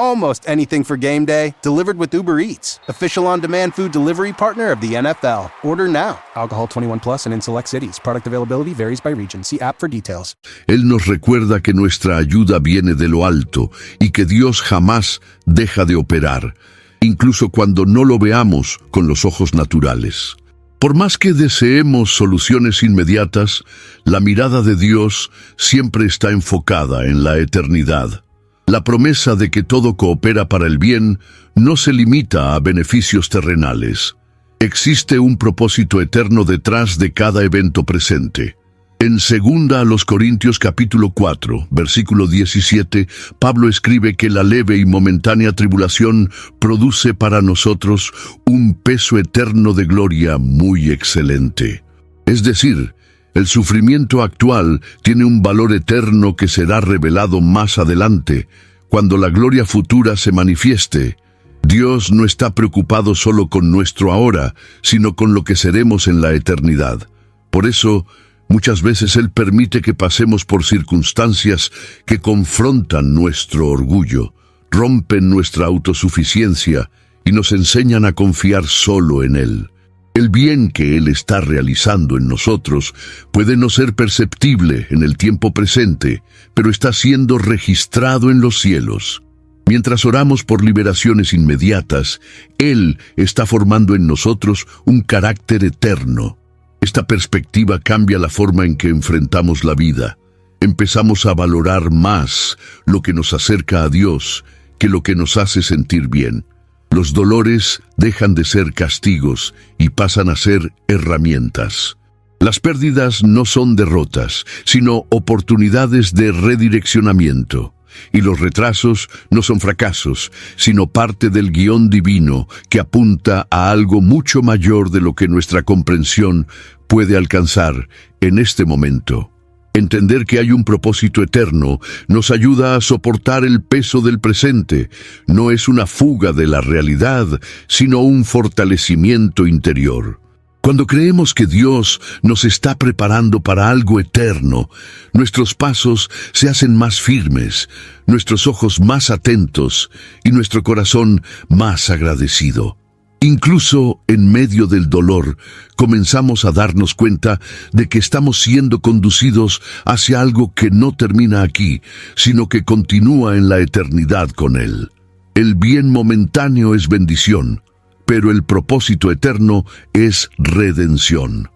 anything for game day delivered with Uber Eats, official on-demand food delivery partner of the NFL. Order now. Alcohol 21 plus and in select cities. Product availability varies by region. See app for details. Él nos recuerda que nuestra ayuda viene de lo alto y que Dios jamás deja de operar, incluso cuando no lo veamos con los ojos naturales. Por más que deseemos soluciones inmediatas, la mirada de Dios siempre está enfocada en la eternidad. La promesa de que todo coopera para el bien no se limita a beneficios terrenales. Existe un propósito eterno detrás de cada evento presente. En 2 Corintios capítulo 4, versículo 17, Pablo escribe que la leve y momentánea tribulación produce para nosotros un peso eterno de gloria muy excelente. Es decir, el sufrimiento actual tiene un valor eterno que será revelado más adelante, cuando la gloria futura se manifieste. Dios no está preocupado solo con nuestro ahora, sino con lo que seremos en la eternidad. Por eso, muchas veces Él permite que pasemos por circunstancias que confrontan nuestro orgullo, rompen nuestra autosuficiencia y nos enseñan a confiar solo en Él. El bien que Él está realizando en nosotros puede no ser perceptible en el tiempo presente, pero está siendo registrado en los cielos. Mientras oramos por liberaciones inmediatas, Él está formando en nosotros un carácter eterno. Esta perspectiva cambia la forma en que enfrentamos la vida. Empezamos a valorar más lo que nos acerca a Dios que lo que nos hace sentir bien. Los dolores dejan de ser castigos y pasan a ser herramientas. Las pérdidas no son derrotas, sino oportunidades de redireccionamiento. Y los retrasos no son fracasos, sino parte del guión divino que apunta a algo mucho mayor de lo que nuestra comprensión puede alcanzar en este momento. Entender que hay un propósito eterno nos ayuda a soportar el peso del presente. No es una fuga de la realidad, sino un fortalecimiento interior. Cuando creemos que Dios nos está preparando para algo eterno, nuestros pasos se hacen más firmes, nuestros ojos más atentos y nuestro corazón más agradecido. Incluso en medio del dolor, comenzamos a darnos cuenta de que estamos siendo conducidos hacia algo que no termina aquí, sino que continúa en la eternidad con Él. El bien momentáneo es bendición, pero el propósito eterno es redención.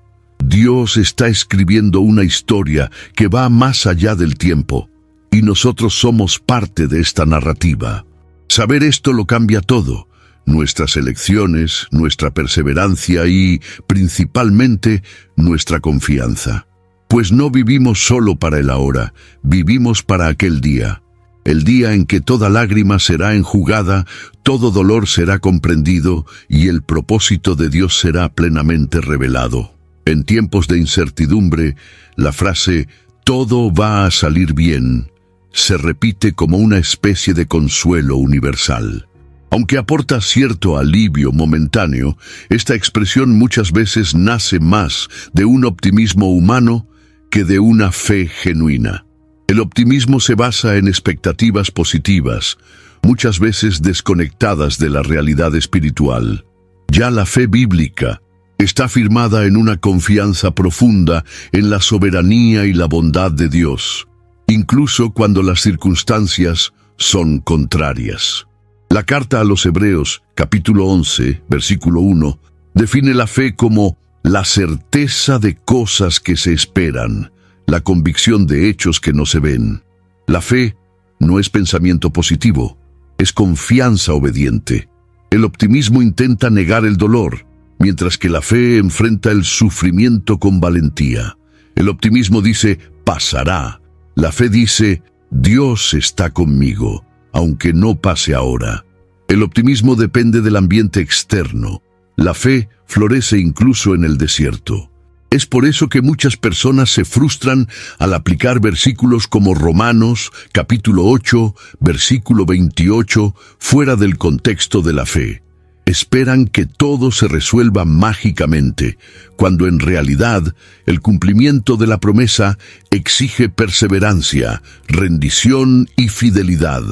Dios está escribiendo una historia que va más allá del tiempo, y nosotros somos parte de esta narrativa. Saber esto lo cambia todo. Nuestras elecciones, nuestra perseverancia y, principalmente, nuestra confianza. Pues no vivimos solo para el ahora, vivimos para aquel día. El día en que toda lágrima será enjugada, todo dolor será comprendido y el propósito de Dios será plenamente revelado. En tiempos de incertidumbre, la frase «todo va a salir bien» se repite como una especie de consuelo universal. Aunque aporta cierto alivio momentáneo, esta expresión muchas veces nace más de un optimismo humano que de una fe genuina. El optimismo se basa en expectativas positivas, muchas veces desconectadas de la realidad espiritual. Ya la fe bíblica está firmada en una confianza profunda en la soberanía y la bondad de Dios, incluso cuando las circunstancias son contrarias. La carta a los Hebreos, capítulo 11, versículo 1, define la fe como la certeza de cosas que se esperan, la convicción de hechos que no se ven. La fe no es pensamiento positivo, es confianza obediente. El optimismo intenta negar el dolor, mientras que la fe enfrenta el sufrimiento con valentía. El optimismo dice, pasará. La fe dice, Dios está conmigo, aunque no pase ahora. El optimismo depende del ambiente externo. La fe florece incluso en el desierto. Es por eso que muchas personas se frustran al aplicar versículos como Romanos, capítulo 8, versículo 28, fuera del contexto de la fe. Esperan que todo se resuelva mágicamente, cuando en realidad el cumplimiento de la promesa exige perseverancia, rendición y fidelidad,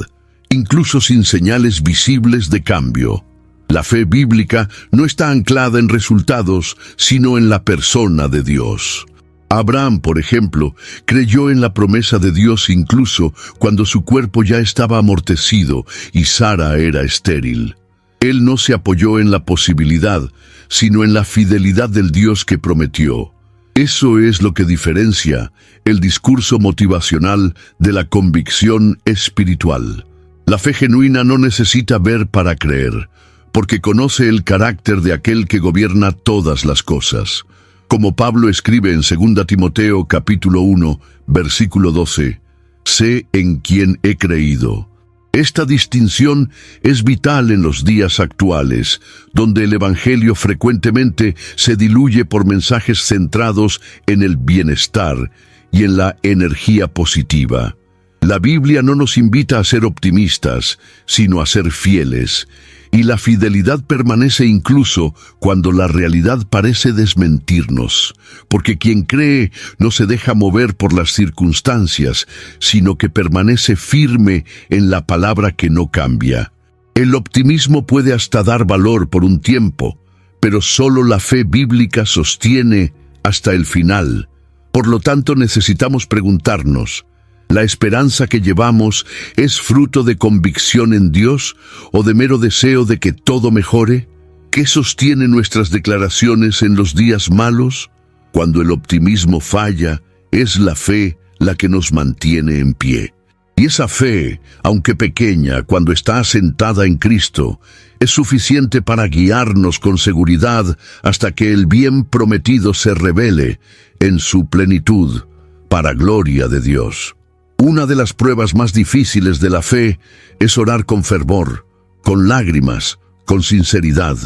incluso sin señales visibles de cambio. La fe bíblica no está anclada en resultados, sino en la persona de Dios. Abraham, por ejemplo, creyó en la promesa de Dios incluso cuando su cuerpo ya estaba amortecido y Sara era estéril. Él no se apoyó en la posibilidad, sino en la fidelidad del Dios que prometió. Eso es lo que diferencia el discurso motivacional de la convicción espiritual. La fe genuina no necesita ver para creer, porque conoce el carácter de aquel que gobierna todas las cosas. Como Pablo escribe en 2 Timoteo capítulo 1, versículo 12, «Sé en quién he creído». Esta distinción es vital en los días actuales, donde el Evangelio frecuentemente se diluye por mensajes centrados en el bienestar y en la energía positiva. La Biblia no nos invita a ser optimistas, sino a ser fieles, y la fidelidad permanece incluso cuando la realidad parece desmentirnos, porque quien cree no se deja mover por las circunstancias, sino que permanece firme en la palabra que no cambia. El optimismo puede hasta dar valor por un tiempo, pero solo la fe bíblica sostiene hasta el final. Por lo tanto, necesitamos preguntarnos, ¿la esperanza que llevamos es fruto de convicción en Dios o de mero deseo de que todo mejore? ¿Qué sostiene nuestras declaraciones en los días malos? Cuando el optimismo falla, es la fe la que nos mantiene en pie. Y esa fe, aunque pequeña, cuando está asentada en Cristo, es suficiente para guiarnos con seguridad hasta que el bien prometido se revele en su plenitud, para gloria de Dios. Una de las pruebas más difíciles de la fe es orar con fervor, con lágrimas, con sinceridad,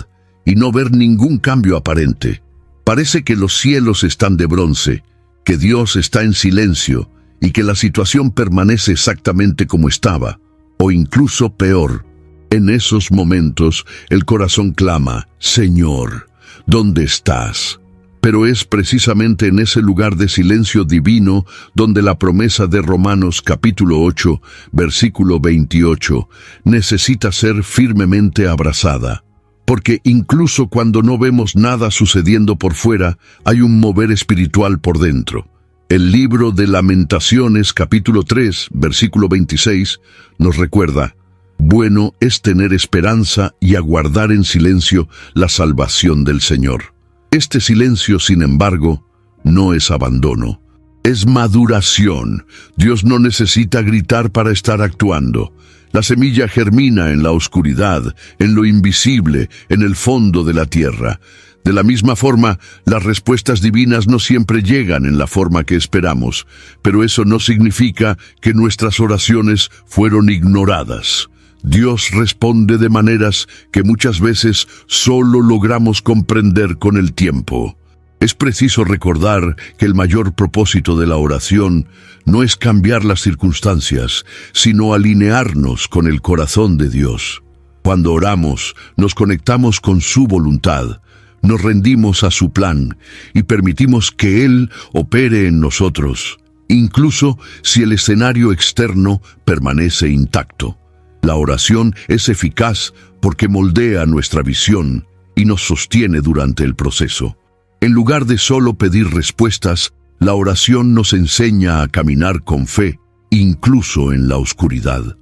y no ver ningún cambio aparente. Parece que los cielos están de bronce, que Dios está en silencio y que la situación permanece exactamente como estaba, o incluso peor. En esos momentos el corazón clama, Señor, ¿dónde estás? Pero es precisamente en ese lugar de silencio divino donde la promesa de Romanos capítulo 8, versículo 28, necesita ser firmemente abrazada. Porque incluso cuando no vemos nada sucediendo por fuera, hay un mover espiritual por dentro. El libro de Lamentaciones capítulo 3, versículo 26, nos recuerda, «Bueno es tener esperanza y aguardar en silencio la salvación del Señor». Este silencio, sin embargo, no es abandono, es maduración. Dios no necesita gritar para estar actuando. La semilla germina en la oscuridad, en lo invisible, en el fondo de la tierra. De la misma forma, las respuestas divinas no siempre llegan en la forma que esperamos, pero eso no significa que nuestras oraciones fueron ignoradas. Dios responde de maneras que muchas veces solo logramos comprender con el tiempo. Es preciso recordar que el mayor propósito de la oración no es cambiar las circunstancias, sino alinearnos con el corazón de Dios. Cuando oramos, nos conectamos con su voluntad, nos rendimos a su plan y permitimos que Él opere en nosotros, incluso si el escenario externo permanece intacto. La oración es eficaz porque moldea nuestra visión y nos sostiene durante el proceso. En lugar de solo pedir respuestas, la oración nos enseña a caminar con fe, incluso en la oscuridad.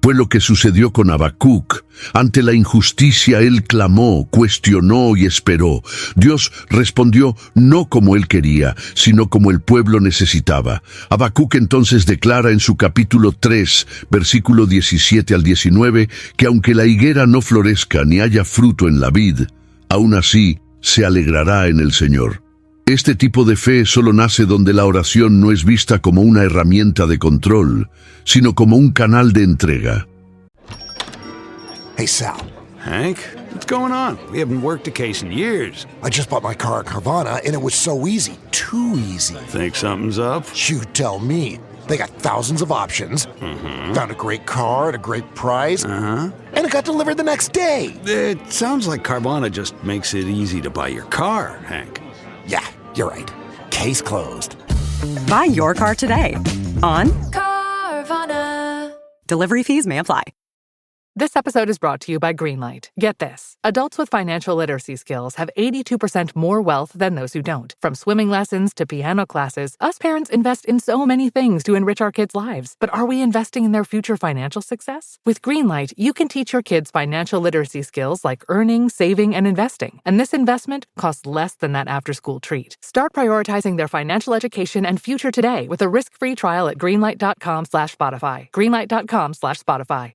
Fue lo que sucedió con Habacuc. Ante la injusticia él clamó, cuestionó y esperó. Dios respondió no como él quería, sino como el pueblo necesitaba. Habacuc entonces declara en su capítulo 3, versículo 17 al 19, que aunque la higuera no florezca ni haya fruto en la vid, aún así se alegrará en el Señor. Este tipo de fe solo nace donde la oración no es vista como una herramienta de control, sino como un canal de entrega. Hey, Sal. Hank, what's going on? We haven't worked a case in years. I just bought my car at Carvana, and it was so easy. Too easy. Think something's up? You tell me. They got thousands of options. Found a great car at a great price. And it got delivered the next day. It sounds like Carvana just makes it easy to buy your car, Hank. Yeah, you're right. Case closed. Buy your car today on Carvana. Delivery fees may apply. This episode is brought to you by Greenlight. Get this. Adults with financial literacy skills have 82% more wealth than those who don't. From swimming lessons to piano classes, us parents invest in so many things to enrich our kids' lives. But are we investing in their future financial success? With Greenlight, you can teach your kids financial literacy skills like earning, saving, and investing. And this investment costs less than that after-school treat. Start prioritizing their financial education and future today with a risk-free trial at greenlight.com/Spotify. Greenlight.com/Spotify.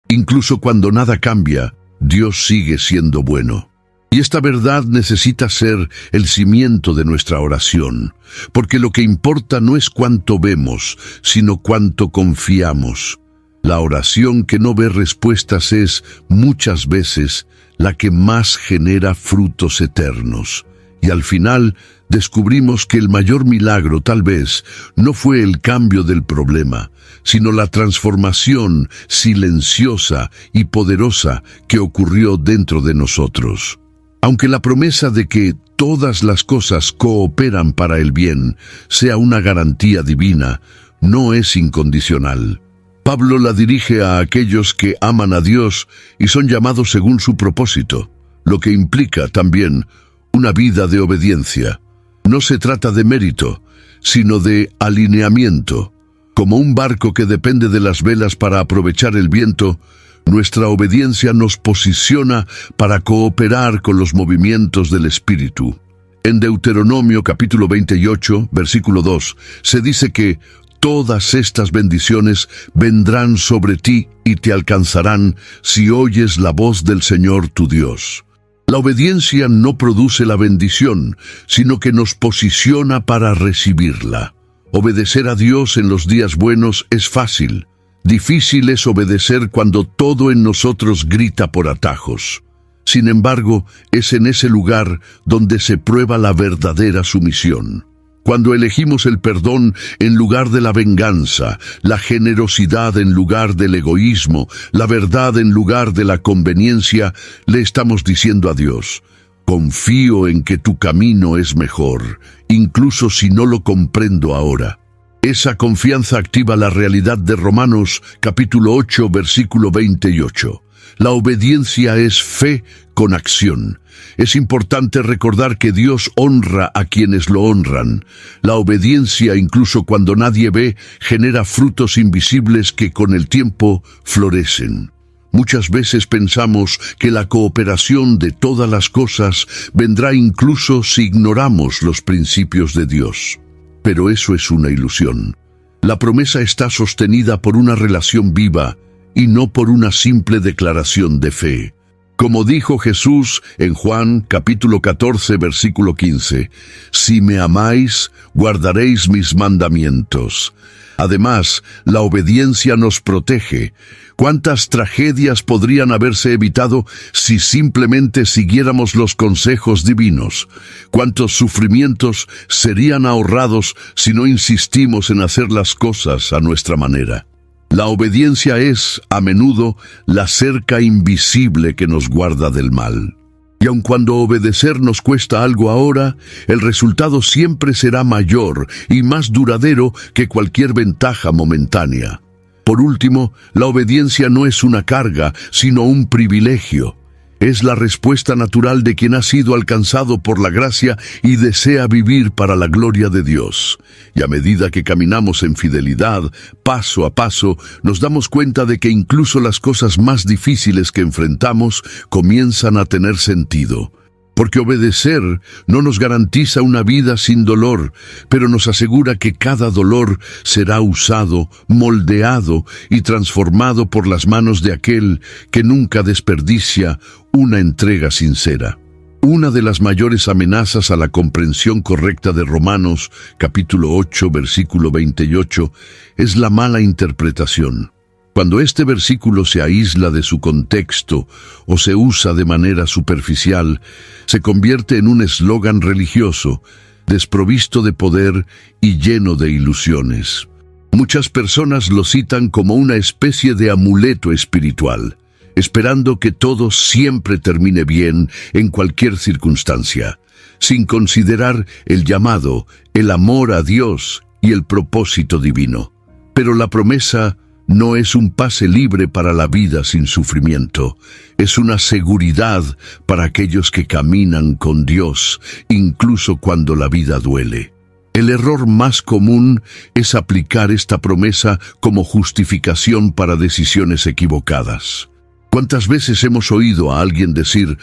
Incluso cuando nada cambia, Dios sigue siendo bueno. Y esta verdad necesita ser el cimiento de nuestra oración, porque lo que importa no es cuánto vemos, sino cuánto confiamos. La oración que no ve respuestas es, muchas veces, la que más genera frutos eternos. Y al final, descubrimos que el mayor milagro tal vez no fue el cambio del problema, sino la transformación silenciosa y poderosa que ocurrió dentro de nosotros. Aunque la promesa de que todas las cosas cooperan para el bien sea una garantía divina, no es incondicional. Pablo la dirige a aquellos que aman a Dios y son llamados según su propósito, lo que implica también una vida de obediencia. No se trata de mérito, sino de alineamiento. Como un barco que depende de las velas para aprovechar el viento, nuestra obediencia nos posiciona para cooperar con los movimientos del Espíritu. En Deuteronomio capítulo 28, versículo 2, se dice que todas estas bendiciones vendrán sobre ti y te alcanzarán si oyes la voz del Señor tu Dios. La obediencia no produce la bendición, sino que nos posiciona para recibirla. Obedecer a Dios en los días buenos es fácil. Difícil es obedecer cuando todo en nosotros grita por atajos. Sin embargo, es en ese lugar donde se prueba la verdadera sumisión. Cuando elegimos el perdón en lugar de la venganza, la generosidad en lugar del egoísmo, la verdad en lugar de la conveniencia, le estamos diciendo a Dios: confío en que tu camino es mejor, incluso si no lo comprendo ahora. Esa confianza activa la realidad de Romanos capítulo 8, versículo 28. La obediencia es fe con acción. Es importante recordar que Dios honra a quienes lo honran. La obediencia, incluso cuando nadie ve, genera frutos invisibles que con el tiempo florecen. Muchas veces pensamos que la cooperación de todas las cosas vendrá incluso si ignoramos los principios de Dios. Pero eso es una ilusión. La promesa está sostenida por una relación viva y no por una simple declaración de fe. Como dijo Jesús en Juan capítulo 14, versículo 15, «Si me amáis, guardaréis mis mandamientos». Además, la obediencia nos protege. ¿Cuántas tragedias podrían haberse evitado si simplemente siguiéramos los consejos divinos? ¿Cuántos sufrimientos serían ahorrados si no insistimos en hacer las cosas a nuestra manera? La obediencia es, a menudo, la cerca invisible que nos guarda del mal. Y aun cuando obedecer nos cuesta algo ahora, el resultado siempre será mayor y más duradero que cualquier ventaja momentánea. Por último, la obediencia no es una carga, sino un privilegio. Es la respuesta natural de quien ha sido alcanzado por la gracia y desea vivir para la gloria de Dios. Y a medida que caminamos en fidelidad, paso a paso, nos damos cuenta de que incluso las cosas más difíciles que enfrentamos comienzan a tener sentido. Porque obedecer no nos garantiza una vida sin dolor, pero nos asegura que cada dolor será usado, moldeado y transformado por las manos de aquel que nunca desperdicia una entrega sincera. Una de las mayores amenazas a la comprensión correcta de Romanos, capítulo 8, versículo 28, es la mala interpretación. Cuando este versículo se aísla de su contexto o se usa de manera superficial, se convierte en un eslogan religioso, desprovisto de poder y lleno de ilusiones. Muchas personas lo citan como una especie de amuleto espiritual, esperando que todo siempre termine bien en cualquier circunstancia, sin considerar el llamado, el amor a Dios y el propósito divino. Pero la promesa no es un pase libre para la vida sin sufrimiento, es una seguridad para aquellos que caminan con Dios, incluso cuando la vida duele. El error más común es aplicar esta promesa como justificación para decisiones equivocadas. ¿Cuántas veces hemos oído a alguien decir,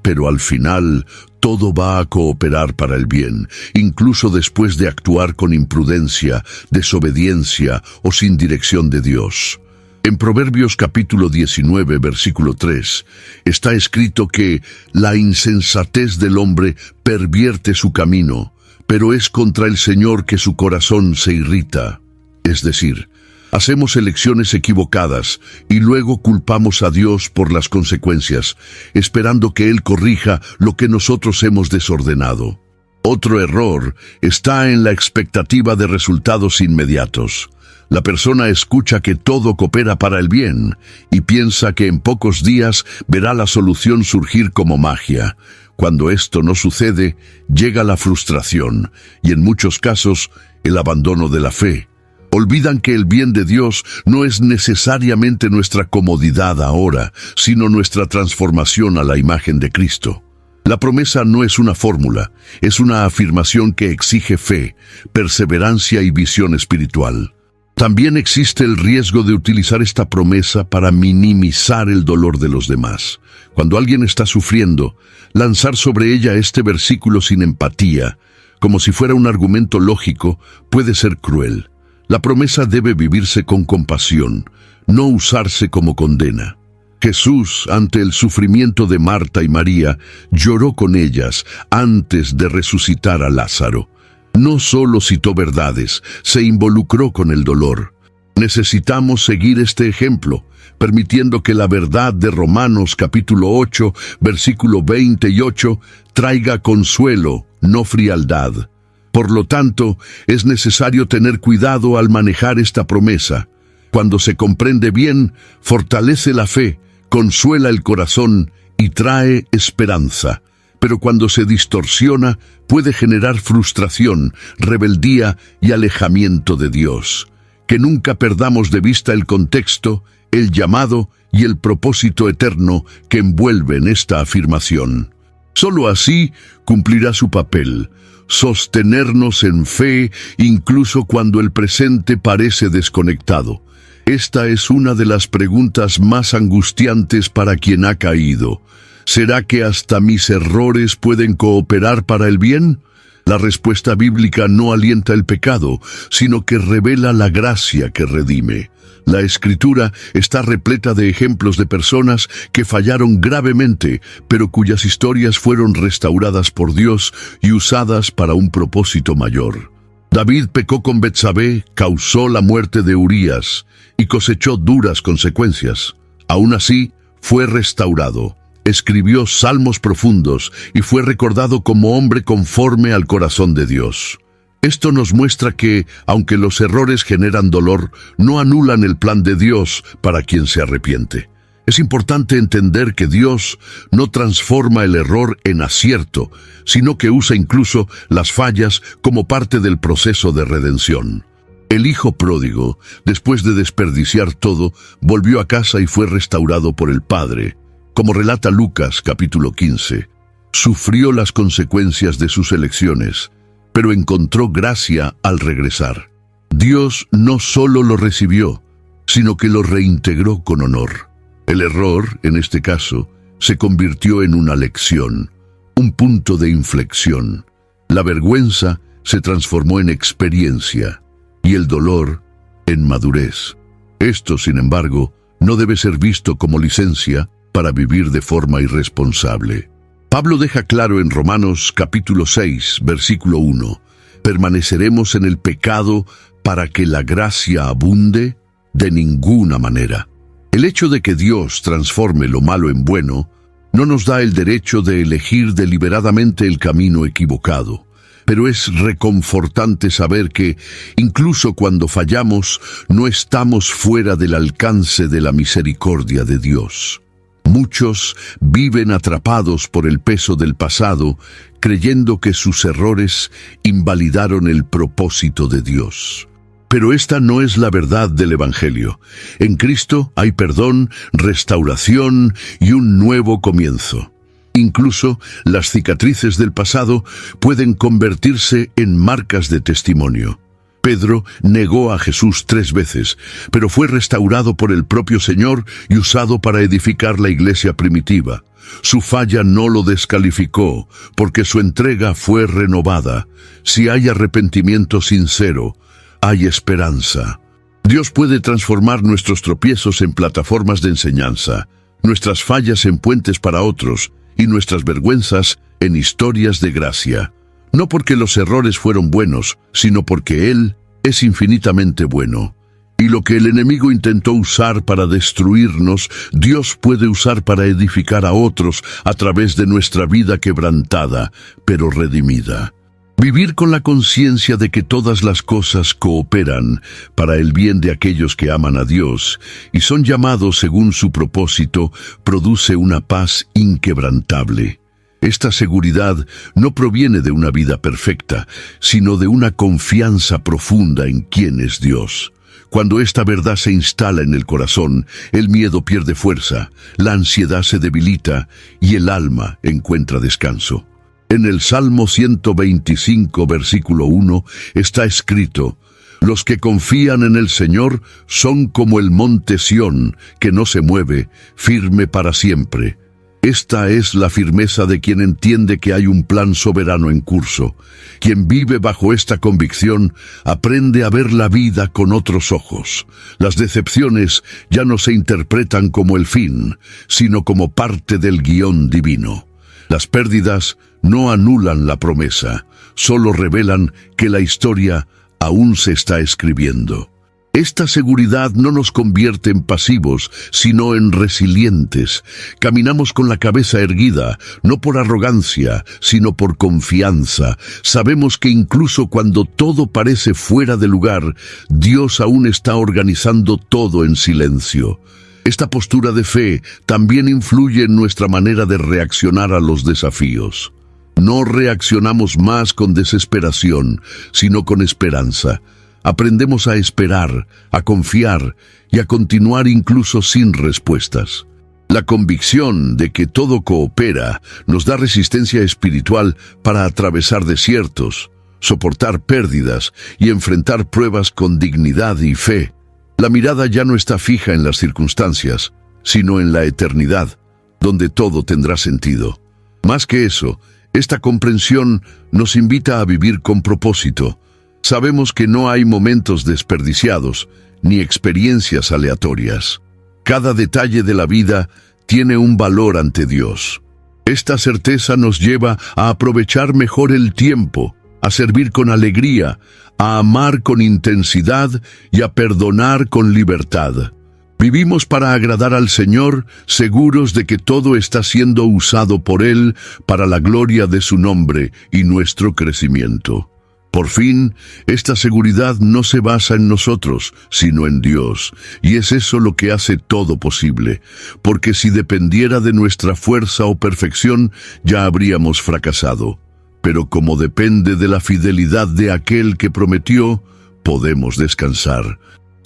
pero al final todo va a cooperar para el bien, incluso después de actuar con imprudencia, desobediencia o sin dirección de Dios? En Proverbios capítulo 19, versículo 3, está escrito que la insensatez del hombre pervierte su camino, pero es contra el Señor que su corazón se irrita. Es decir, hacemos elecciones equivocadas y luego culpamos a Dios por las consecuencias, esperando que Él corrija lo que nosotros hemos desordenado. Otro error está en la expectativa de resultados inmediatos. La persona escucha que todo coopera para el bien y piensa que en pocos días verá la solución surgir como magia. Cuando esto no sucede, llega la frustración y en muchos casos el abandono de la fe. Olvidan que el bien de Dios no es necesariamente nuestra comodidad ahora, sino nuestra transformación a la imagen de Cristo. La promesa no es una fórmula, es una afirmación que exige fe, perseverancia y visión espiritual. También existe el riesgo de utilizar esta promesa para minimizar el dolor de los demás. Cuando alguien está sufriendo, lanzar sobre ella este versículo sin empatía, como si fuera un argumento lógico, puede ser cruel. La promesa debe vivirse con compasión, no usarse como condena. Jesús, ante el sufrimiento de Marta y María, lloró con ellas antes de resucitar a Lázaro. No solo citó verdades, se involucró con el dolor. Necesitamos seguir este ejemplo, permitiendo que la verdad de Romanos capítulo 8, versículo 28, traiga consuelo, no frialdad. Por lo tanto, es necesario tener cuidado al manejar esta promesa. Cuando se comprende bien, fortalece la fe, consuela el corazón y trae esperanza. Pero cuando se distorsiona, puede generar frustración, rebeldía y alejamiento de Dios. Que nunca perdamos de vista el contexto, el llamado y el propósito eterno que envuelven esta afirmación. Solo así cumplirá su papel: sostenernos en fe incluso cuando el presente parece desconectado. Esta es una de las preguntas más angustiantes para quien ha caído. ¿Será que hasta mis errores pueden cooperar para el bien? La respuesta bíblica no alienta el pecado, sino que revela la gracia que redime. La Escritura está repleta de ejemplos de personas que fallaron gravemente, pero cuyas historias fueron restauradas por Dios y usadas para un propósito mayor. David pecó con Betsabé, causó la muerte de Urías y cosechó duras consecuencias. Aún así, fue restaurado. Escribió salmos profundos y fue recordado como hombre conforme al corazón de Dios. Esto nos muestra que, aunque los errores generan dolor, no anulan el plan de Dios para quien se arrepiente. Es importante entender que Dios no transforma el error en acierto, sino que usa incluso las fallas como parte del proceso de redención. El hijo pródigo, después de desperdiciar todo, volvió a casa y fue restaurado por el padre. Como relata Lucas capítulo 15, sufrió las consecuencias de sus elecciones, pero encontró gracia al regresar. Dios no solo lo recibió, sino que lo reintegró con honor. El error, en este caso, se convirtió en una lección, un punto de inflexión. La vergüenza se transformó en experiencia y el dolor en madurez. Esto, sin embargo, no debe ser visto como licencia para vivir de forma irresponsable. Pablo deja claro en Romanos capítulo 6, versículo 1, ¿permaneceremos en el pecado para que la gracia abunde? De ninguna manera. El hecho de que Dios transforme lo malo en bueno no nos da el derecho de elegir deliberadamente el camino equivocado, pero es reconfortante saber que, incluso cuando fallamos, no estamos fuera del alcance de la misericordia de Dios. Muchos viven atrapados por el peso del pasado, creyendo que sus errores invalidaron el propósito de Dios. Pero esta no es la verdad del Evangelio. En Cristo hay perdón, restauración y un nuevo comienzo. Incluso las cicatrices del pasado pueden convertirse en marcas de testimonio. Pedro negó a Jesús 3 veces, pero fue restaurado por el propio Señor y usado para edificar la iglesia primitiva. Su falla no lo descalificó, porque su entrega fue renovada. Si hay arrepentimiento sincero, hay esperanza. Dios puede transformar nuestros tropiezos en plataformas de enseñanza, nuestras fallas en puentes para otros y nuestras vergüenzas en historias de gracia. No porque los errores fueron buenos, sino porque Él es infinitamente bueno. Y lo que el enemigo intentó usar para destruirnos, Dios puede usar para edificar a otros a través de nuestra vida quebrantada, pero redimida. Vivir con la conciencia de que todas las cosas cooperan para el bien de aquellos que aman a Dios y son llamados según su propósito, produce una paz inquebrantable. Esta seguridad no proviene de una vida perfecta, sino de una confianza profunda en quién es Dios. Cuando esta verdad se instala en el corazón, el miedo pierde fuerza, la ansiedad se debilita y el alma encuentra descanso. En el Salmo 125, versículo 1, está escrito: los que confían en el Señor son como el monte Sión, que no se mueve, firme para siempre. Esta es la firmeza de quien entiende que hay un plan soberano en curso. Quien vive bajo esta convicción aprende a ver la vida con otros ojos. Las decepciones ya no se interpretan como el fin, sino como parte del guión divino. Las pérdidas no anulan la promesa, solo revelan que la historia aún se está escribiendo. Esta seguridad no nos convierte en pasivos, sino en resilientes. Caminamos con la cabeza erguida, no por arrogancia, sino por confianza. Sabemos que incluso cuando todo parece fuera de lugar, Dios aún está organizando todo en silencio. Esta postura de fe también influye en nuestra manera de reaccionar a los desafíos. No reaccionamos más con desesperación, sino con esperanza. Aprendemos a esperar, a confiar y a continuar incluso sin respuestas. La convicción de que todo coopera nos da resistencia espiritual para atravesar desiertos, soportar pérdidas y enfrentar pruebas con dignidad y fe. La mirada ya no está fija en las circunstancias, sino en la eternidad, donde todo tendrá sentido. Más que eso, esta comprensión nos invita a vivir con propósito. Sabemos que no hay momentos desperdiciados, ni experiencias aleatorias. Cada detalle de la vida tiene un valor ante Dios. Esta certeza nos lleva a aprovechar mejor el tiempo, a servir con alegría, a amar con intensidad y a perdonar con libertad. Vivimos para agradar al Señor, seguros de que todo está siendo usado por Él para la gloria de su nombre y nuestro crecimiento. Por fin, esta seguridad no se basa en nosotros, sino en Dios, y es eso lo que hace todo posible, porque si dependiera de nuestra fuerza o perfección, ya habríamos fracasado. Pero como depende de la fidelidad de aquel que prometió, podemos descansar.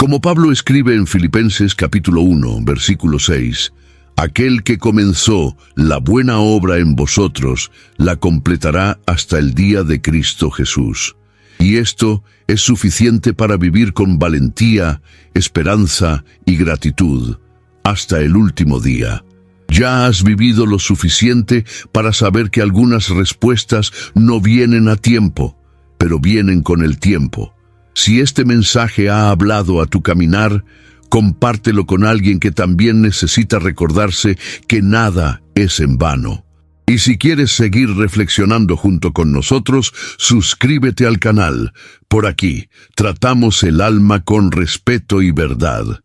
Como Pablo escribe en Filipenses capítulo 1, versículo 6, Aquel que comenzó la buena obra en vosotros, la completará hasta el día de Cristo Jesús. Y esto es suficiente para vivir con valentía, esperanza y gratitud hasta el último día. Ya has vivido lo suficiente para saber que algunas respuestas no vienen a tiempo, pero vienen con el tiempo. Si este mensaje ha hablado a tu caminar, compártelo con alguien que también necesita recordarse que nada es en vano. Y si quieres seguir reflexionando junto con nosotros, suscríbete al canal. Por aquí, tratamos el alma con respeto y verdad.